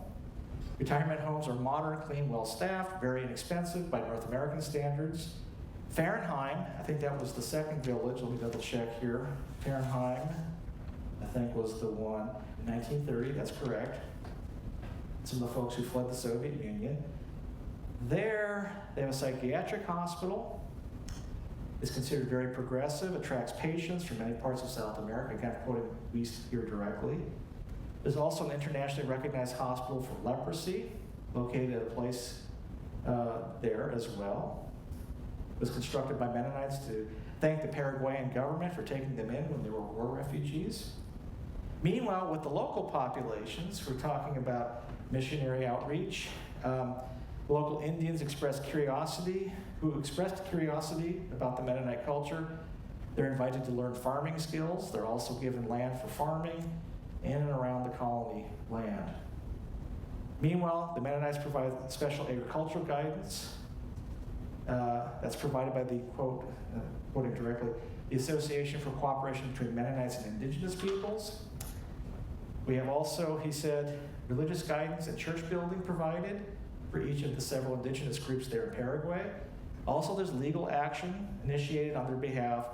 Retirement homes are modern, clean, well-staffed, very inexpensive by North American standards. Fahrenheit, I think that was the second village. Let me double check here. Fahrenheit, I think, was the one in 1930. That's correct. Some of the folks who fled the Soviet Union. There, they have a psychiatric hospital. It's considered very progressive, attracts patients from many parts of South America. Kind of quoting Weiss here directly. There's also an internationally recognized hospital for leprosy, located at a place there as well. It was constructed by Mennonites to thank the Paraguayan government for taking them in when they were war refugees. Meanwhile, with the local populations, we're talking about missionary outreach. Local Indians expressed curiosity about the Mennonite culture. They're invited to learn farming skills. They're also given land for farming. in and around the colony land. Meanwhile, the Mennonites provide special agricultural guidance that's provided by the, quote, quoting directly, the Association for Cooperation Between Mennonites and Indigenous Peoples. We have also, he said, religious guidance and church building provided for each of the several indigenous groups there in Paraguay. Also, there's legal action initiated on their behalf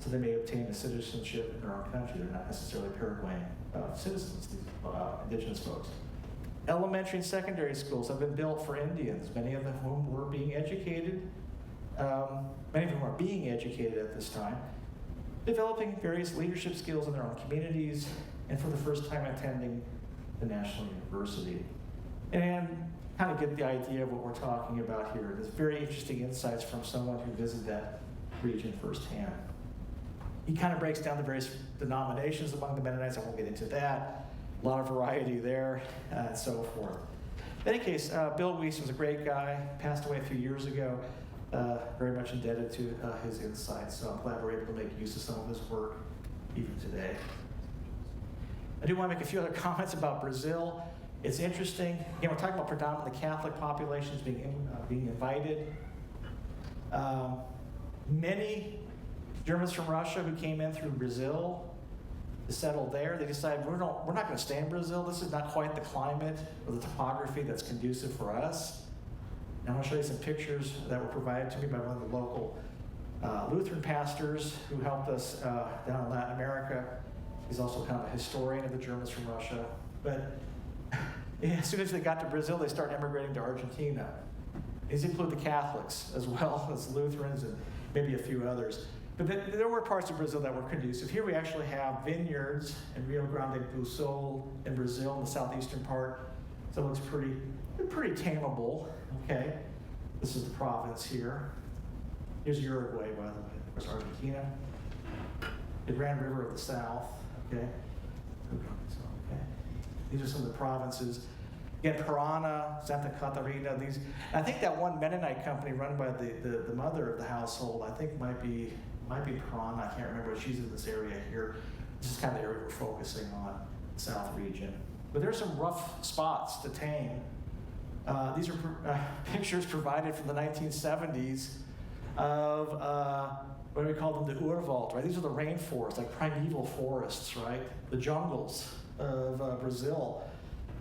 so they may obtain a citizenship in their own country. They're not necessarily Paraguayan citizens, these indigenous folks. Elementary and secondary schools have been built for Indians, many of whom were being educated. Many of them are being educated at this time, developing various leadership skills in their own communities, and for the first time attending the National University. And kind of get the idea of what we're talking about here. There's very interesting insights from someone who visited that region firsthand. He kind of breaks down the various denominations among the Mennonites. I won't get into that. A lot of variety there, and so forth. In any case, Bill Weiss was a great guy, passed away a few years ago. Very much indebted to his insights, so I'm glad we're able to make use of some of his work even today. I do want to make a few other comments about Brazil. It's interesting. Again, we're talking about predominantly Catholic populations being invited. Many Germans from Russia who came in through Brazil to settle there, they decided we're not going to stay in Brazil. This is not quite the climate or the topography that's conducive for us. And I'm going to show you some pictures that were provided to me by one of the local Lutheran pastors who helped us down in Latin America. He's also kind of a historian of the Germans from Russia. But as soon as they got to Brazil, they started immigrating to Argentina. These include the Catholics as well as Lutherans and maybe a few others. But there were parts of Brazil that were conducive. Here we actually have vineyards in Rio Grande do Sul in Brazil, in the southeastern part. So it looks pretty tameable. Okay, this is the province here. Here's Uruguay, by the way. There's Argentina. The Grand River of the South. Okay. These are some of the provinces. Again, Parana, Santa Catarina. These. I think that one Mennonite company run by the mother of the household, I think might be Parana. I can't remember. She's in this area here. This is kind of the area we're focusing on, the South region. But there's some rough spots to tame. These are pictures provided from the 1970s of, what do we call them, the Urwald, right? These are the rainforests, like primeval forests, right? The jungles of Brazil.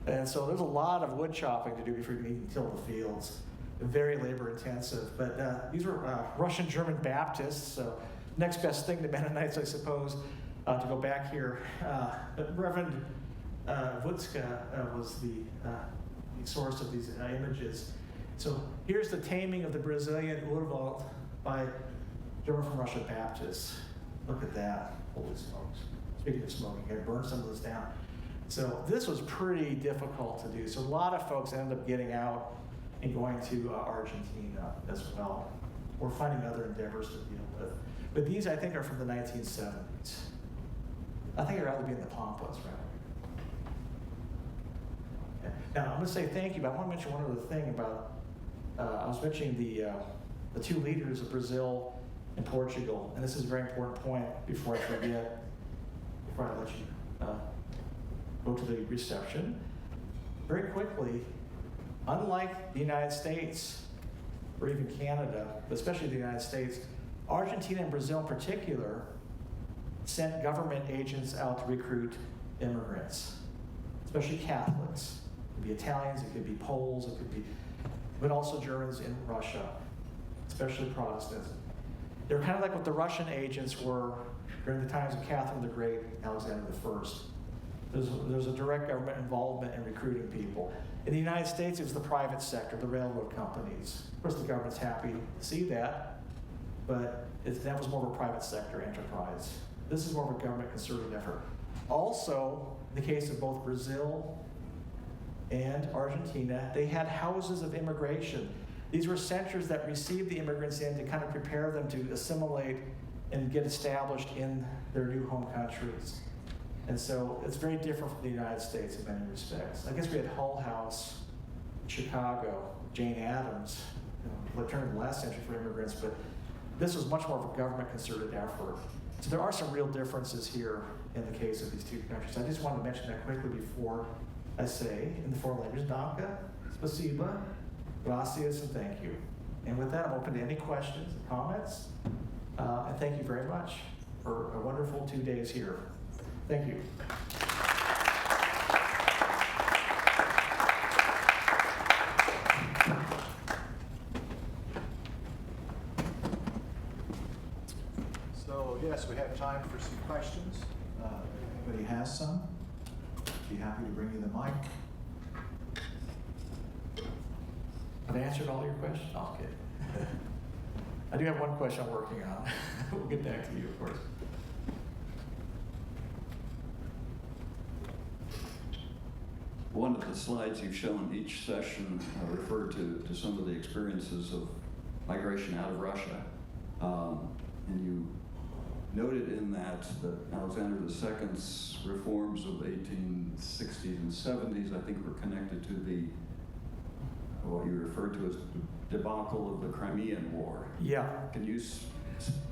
And so there's a lot of wood chopping to do before you can even till the fields. Very labor intensive. But these were Russian-German Baptists, so next best thing to Mennonites, I suppose, to go back here. Reverend Wódka was the source of these images. So here's the taming of the Brazilian Urwald by German from Russia Baptists. Look at that. Holy smokes. Speaking of smoking, I burned some of this down. So this was pretty difficult to do. So a lot of folks ended up getting out and going to Argentina as well, or finding other endeavors to deal with. But these, I think, are from the 1970s. I think I'd rather be in the Pampas, right? Okay. Now, I'm going to say thank you, but I want to mention one other thing about, I was mentioning the two leaders of Brazil and Portugal, and this is a very important point before I forget, before I let you go to the reception. Very quickly, unlike the United States, or even Canada, but especially the United States, Argentina and Brazil in particular sent government agents out to recruit immigrants, especially Catholics. It could be Italians, it could be Poles, it could be, but also Germans in Russia, especially Protestants. They're kind of like what the Russian agents were during the times of Catherine the Great, Alexander I. There's a direct government involvement in recruiting people. In the United States, it was the private sector, the railroad companies. Of course, the government's happy to see that, but that was more of a private sector enterprise. This is more of a government concerted effort. Also, in the case of both Brazil and Argentina, they had houses of immigration. These were centers that received the immigrants in to kind of prepare them to assimilate and get established in their new home countries. And so it's very different from the United States in many respects. I guess we had Hull House in Chicago, Jane Addams, turn of the last century for immigrants, but this was much more of a government concerted effort. So there are some real differences here in the case of these two countries. I just wanted to mention that quickly before I say in the foreign language, danke, spasiba, gracias, and thank you. And with that, I'm open to any questions and comments. And thank you very much for a wonderful 2 days here. Thank you. So yes, we have time for some questions. If anybody has some, I'd be happy to bring you the mic. Have I answered all your questions? Oh, okay. I do have one question I'm working on. We'll get back to you, of course. One of the slides you've shown each session referred to some of the experiences of migration out of Russia. And you noted in that Alexander II's reforms of the 1860s and 70s, I think, were connected to what you referred to as the debacle of the Crimean War. Yeah. Can you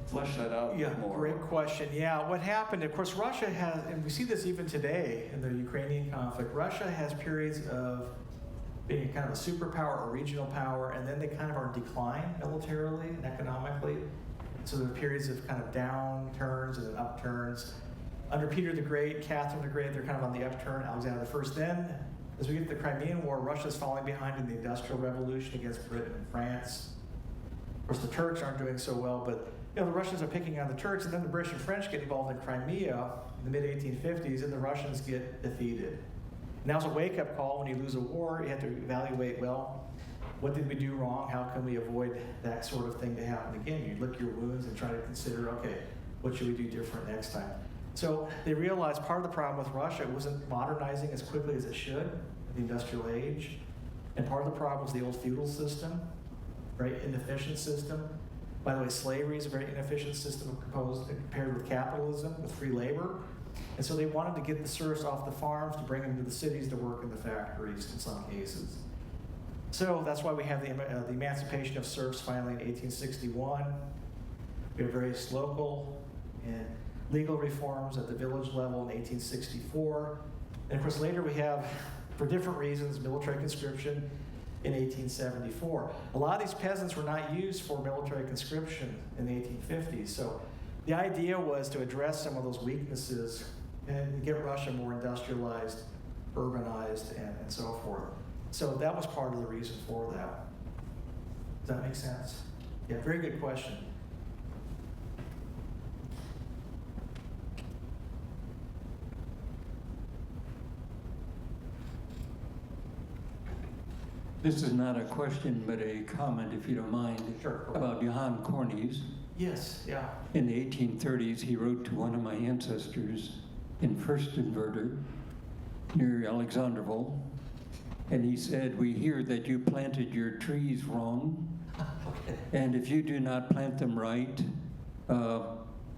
flesh that out Yeah, more? great question. Yeah, what happened, of course, Russia has, and we see this even today in the Ukrainian conflict, Russia has periods of being kind of a superpower or regional power, and then they kind of are in decline militarily and economically. So there are periods of kind of downturns and then upturns. Under Peter the Great, Catherine the Great, they're kind of on the upturn, Alexander the First. Then, as we get to the Crimean War, Russia's falling behind in the Industrial Revolution against Britain and France. Of course, the Turks aren't doing so well, but the Russians are picking on the Turks, and then the British and French get involved in Crimea in the mid-1850s, and the Russians get defeated. And that was a wake-up call. When you lose a war, you have to evaluate, well, what did we do wrong? How can we avoid that sort of thing to happen again? You lick your wounds and try to consider, okay, what should we do different next time? So they realized part of the problem with Russia, it wasn't modernizing as quickly as it should, the industrial age. And part of the problem was the old feudal system, very inefficient system. By the way, slavery is a very inefficient system compared with capitalism, with free labor. And so they wanted to get the serfs off the farms to bring them to the cities to work in the factories in some cases. So that's why we have the emancipation of serfs finally in 1861. We have various local and legal reforms at the village level in 1864. And of course later we have, for different reasons, military conscription in 1874. A lot of these peasants were not used for military conscription in the 1850s. So the idea was to address some of those weaknesses and get Russia more industrialized, urbanized, and so forth. So that was part of the reason for that. Does that make sense? Yeah, very good question. This is not a question, but a comment, if you don't mind, Sure. about Johann Cornys. Yes, yeah. In the 1830s, he wrote to one of my ancestors in Fürstenwerder, near Alexandroville, and he said, "We hear that you planted your trees wrong, Okay. and if you do not plant them right,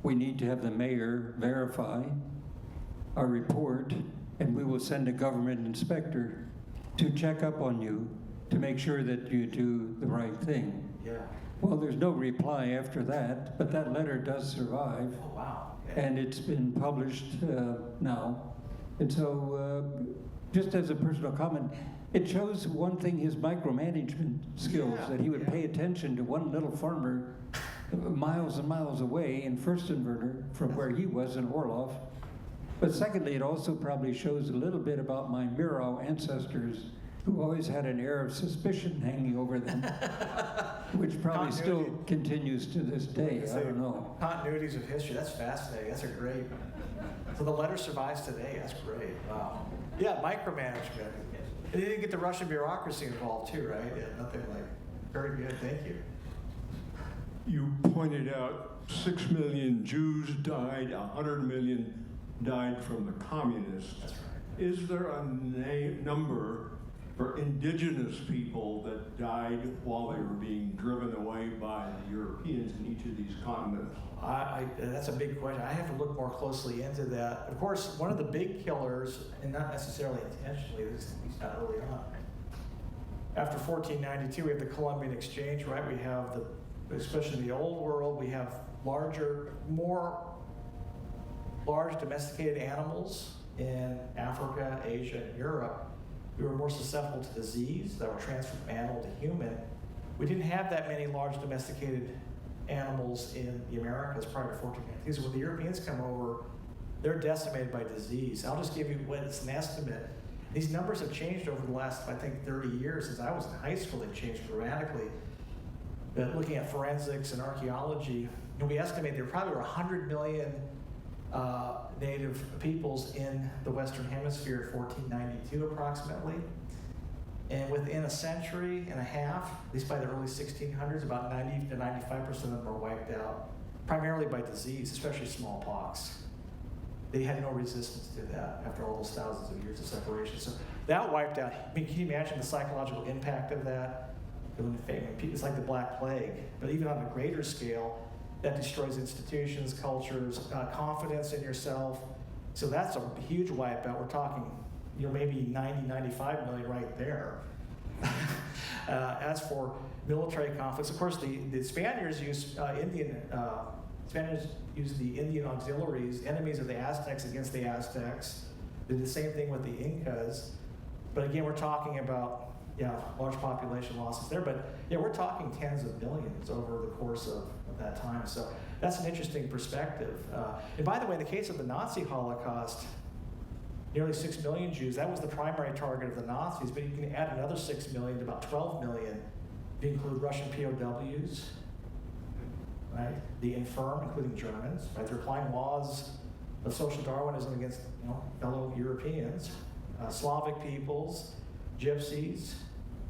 we need to have the mayor verify our report, and we will send a government inspector to check up on you to make sure that you do the right thing." Yeah. Well, there's no reply after that, but that letter does survive, Oh, wow. Okay. and it's been published now. And so, just as a personal comment, it shows one thing, his micromanagement skills, Yeah, that he would yeah. pay attention to one little farmer miles and miles away in Fürstenwerder from where he was in Orloff. But secondly, it also probably shows a little bit about my Miro ancestors, who always had an air of suspicion hanging over them, which probably still Continuity. continues to this day. I don't know. Continuities of history, that's fascinating. That's a great. So the letter survives today. That's great. Wow. Yeah, micromanagement. And they didn't get the Russian bureaucracy involved too, right? Yeah, nothing like. Very good. Thank you. You pointed out 6 million Jews died, 100 million died from the communists. That's right. Is there a number for indigenous people that died while they were being driven away by the Europeans in each of these continents? That's a big question. I have to look more closely into that. Of course, one of the big killers, and not necessarily intentionally, at least not early on. After 1492, we have the Columbian Exchange, right? We have the especially in the old world, we have more large domesticated animals in Africa, Asia, and Europe. We were more susceptible to disease that were transferred from animal to human. We didn't have that many large domesticated animals in the Americas prior to 1490. So when the Europeans come over, they're decimated by disease. I'll just give you what it's an estimate. These numbers have changed over the last, I think, 30 years. Since I was in high school, they've changed dramatically. But looking at forensics and archaeology, we estimate there probably were 100 million native peoples in the Western Hemisphere in 1492 approximately. And within a century and a half, at least by the early 1600s, about 90 to 95% of them were wiped out, primarily by disease, especially smallpox. They had no resistance to that after all those thousands of years of separation. So that wiped out. I mean, can you imagine the psychological impact of that? It's like the Black Plague. But even on a greater scale, that destroys institutions, cultures, confidence in yourself. So that's a huge wipeout. We're talking, maybe 90, 95 million right there. As for military conflicts, of course, the Spaniards used Spaniards used the Indian auxiliaries, enemies of the Aztecs against the Aztecs. Did the same thing with the Incas. But again, we're talking about, large population losses there. But we're talking tens of millions over the course of that time. So that's an interesting perspective. And by the way, in the case of the Nazi Holocaust, nearly 6 million Jews, that was the primary target of the Nazis, but you can add another 6 million to about 12 million if you include Russian POWs, right? The infirm, including Germans, right? They're applying laws of social Darwinism against fellow Europeans, Slavic peoples, Gypsies,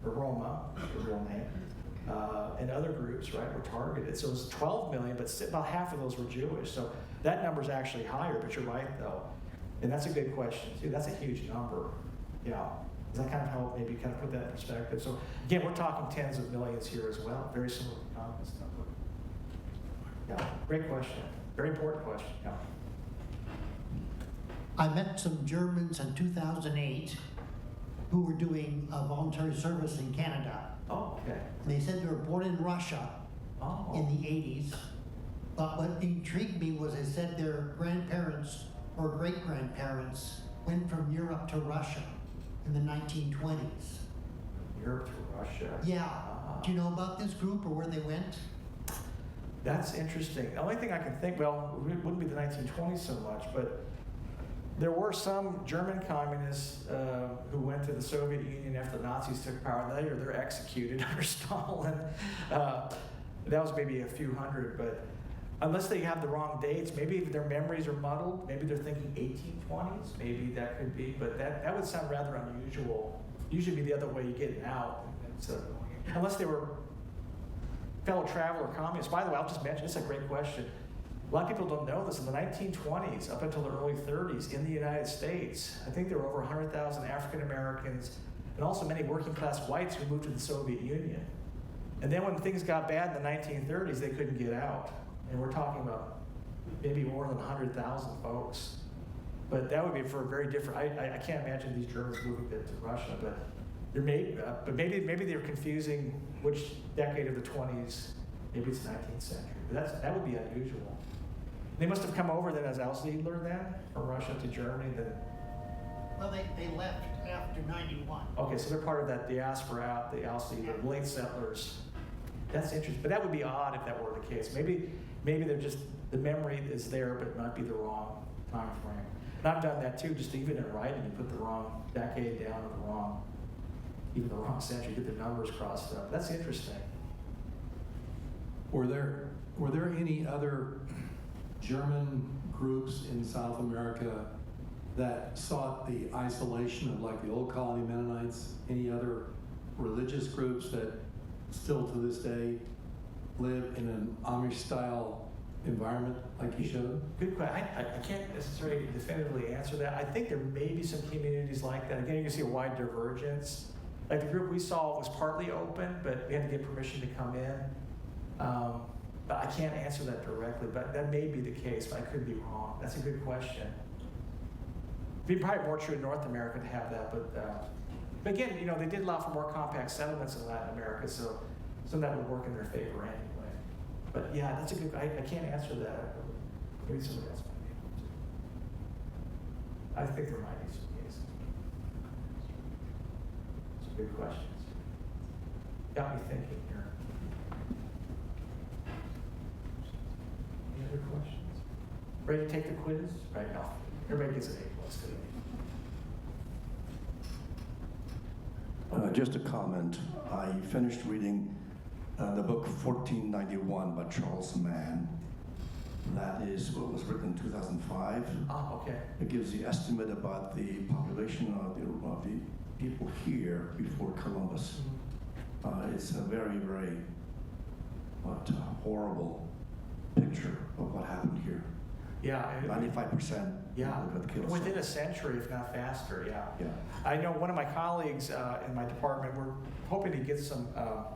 or Roma, the real name, and other groups, right, were targeted. So it was 12 million, but about half of those were Jewish. So that number's actually higher, but you're right, though. And that's a good question, too. That's a huge number. Does that kind of help maybe kind of put that in perspective? So again, we're talking tens of millions here as well. Very similar to Thomas' number. Great question. Very important question. I met some Germans in 2008 who were doing voluntary service in Canada. Oh, okay. And they said they were born in Russia in the 80s. But what intrigued me was they said their grandparents or great-grandparents went from Europe to Russia in the 1920s. Europe to Russia. Yeah. Do you know about this group or where they went? That's interesting. The only thing I can think, it wouldn't be the 1920s so much, but there were some German communists who went to the Soviet Union after the Nazis took power. Later, they're executed under Stalin. That was maybe a few hundred, but unless they have the wrong dates, maybe their memories are muddled. Maybe they're thinking 1820s. Maybe that could be, but that would sound rather unusual. Usually be the other way, you get out. So, unless they were fellow traveler communists. By the way, I'll just mention, this is a great question. A lot of people don't know this. In the 1920s, up until the early 30s, in the United States, I think there were over 100,000 African Americans and also many working class whites who moved to the Soviet Union. And then when things got bad in the 1930s, they couldn't get out. And we're talking about maybe more than 100,000 folks. But that would be for a very different, I can't imagine these Germans moving to Russia, but maybe they're confusing which decade of the 20s, maybe it's the 19th century. But that would be unusual. They must have come over then as Aussiedler then, from Russia to Germany then. Well, they left after 91. Okay, so they're part of that diaspora, the Aussiedler, late settlers. That's interesting, but that would be odd if that were the case. Maybe they're just, the memory is there, but it might be the wrong time frame. And I've done that too, just even in writing, you put the wrong decade down or even the wrong century, get the numbers crossed up. That's interesting. Were there any other German groups in South America that sought the isolation of like the old colony Mennonites? Any other religious groups that still to this day live in an Amish-style environment like you showed? Good question. I can't necessarily definitively answer that. I think there may be some communities like that. Again, you can see a wide divergence. Like the group we saw was partly open, but we had to get permission to come in. But I can't answer that directly, but that may be the case, but I could be wrong. That's a good question. It'd be probably more true in North America to have that, but again, they did allow for more compact settlements in Latin America, so some of that would work in their favor anyway. But yeah, that's a good, I can't answer that. Maybe somebody else might be able to. I think there might be some cases. Some good questions. Got me thinking here. Any other questions? Ready to take the quiz? Right now. Everybody gets an A+ today. Just a comment. I finished reading the book 1491 by Charles Mann. That is what was written in 2005. Oh, okay. It gives the estimate about the population of the people here before Columbus. It's a very, very horrible picture of what happened here. Yeah. 95% Yeah. got killed. Within a century, if not faster, yeah. Yeah. I know one of my colleagues in my department, we're hoping to get some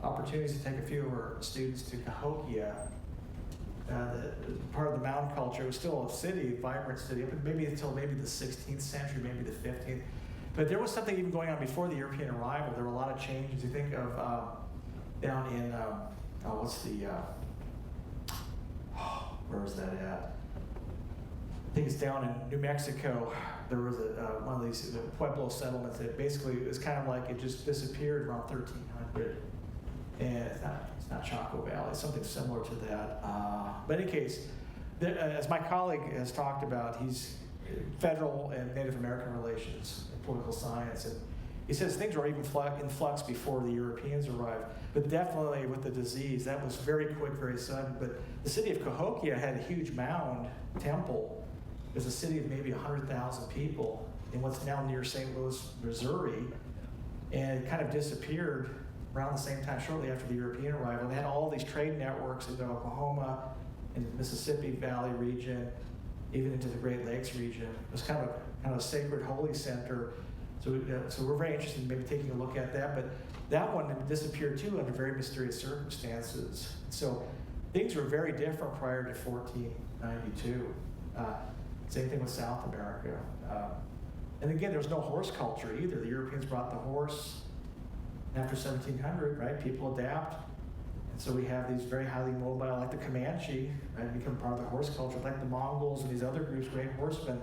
opportunities to take a few of our students to Cahokia, part of the mountain culture. It was still a city, a vibrant city, but maybe until maybe the 16th century, maybe the 15th. But there was something even going on before the European arrival. There were a lot of changes. You think of down in, where is that at? I think it's down in New Mexico. There was one of these Pueblo settlements that basically it was kind of like it just disappeared around 1300. And it's not Chaco Valley, it's something similar to that. But in any case, as my colleague has talked about, he's federal and Native American relations and political science. And he says things were even in flux before the Europeans arrived. But definitely with the disease, that was very quick, very sudden. But the city of Cahokia had a huge mound temple. It was a city of maybe 100,000 people in what's now near St. Louis, Missouri. And it kind of disappeared around the same time, shortly after the European arrival. They had all these trade networks into Oklahoma, into the Mississippi Valley region, even into the Great Lakes region. It was kind of a sacred holy center. So we're very interested in maybe taking a look at that. But that one disappeared too under very mysterious circumstances. So things were very different prior to 1492. Same thing with South America. And again, there was no horse culture either. The Europeans brought the horse. After 1700, right, people adapt. And so we have these very highly mobile, like the Comanche, right, become part of the horse culture, like the Mongols and these other groups, great horsemen.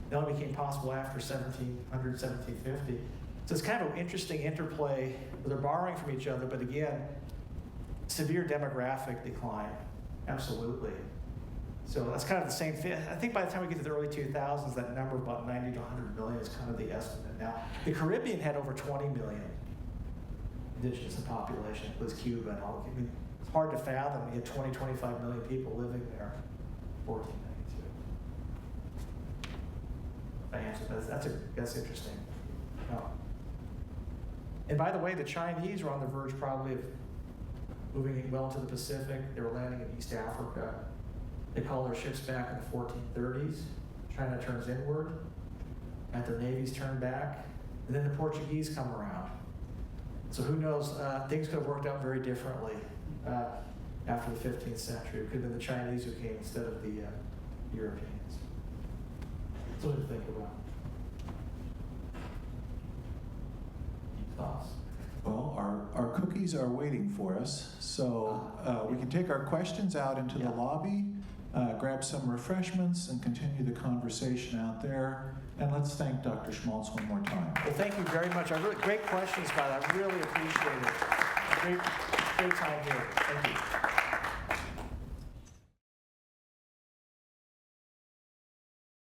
They only became possible after 1700, 1750. So it's kind of an interesting interplay where they're borrowing from each other, but again, severe demographic decline, absolutely. So that's kind of the same thing. I think by the time we get to the early 2000s, that number of about 90 to 100 million is kind of the estimate now. The Caribbean had over 20 million indigenous in population, includes Cuba and all. I mean, it's hard to fathom. We had 20, 25 million people living there in 1492. That's interesting. Oh. And by the way, the Chinese were on the verge probably of moving well into the Pacific. They were landing in East Africa. They call their ships back in the 1430s. China turns inward, and their navies turn back, and then the Portuguese come around. So who knows, things could have worked out very differently after the 15th century. It could have been the Chinese who came instead of the Europeans. Something to think about. Thoughts? Well, our cookies are waiting for us, so we can take our questions out into the lobby, grab some refreshments, and continue the conversation out there. And let's thank Dr. Schmaltz one more time. Well, thank you very much. Great questions, guys. I really appreciate it. Great time here. Thank you.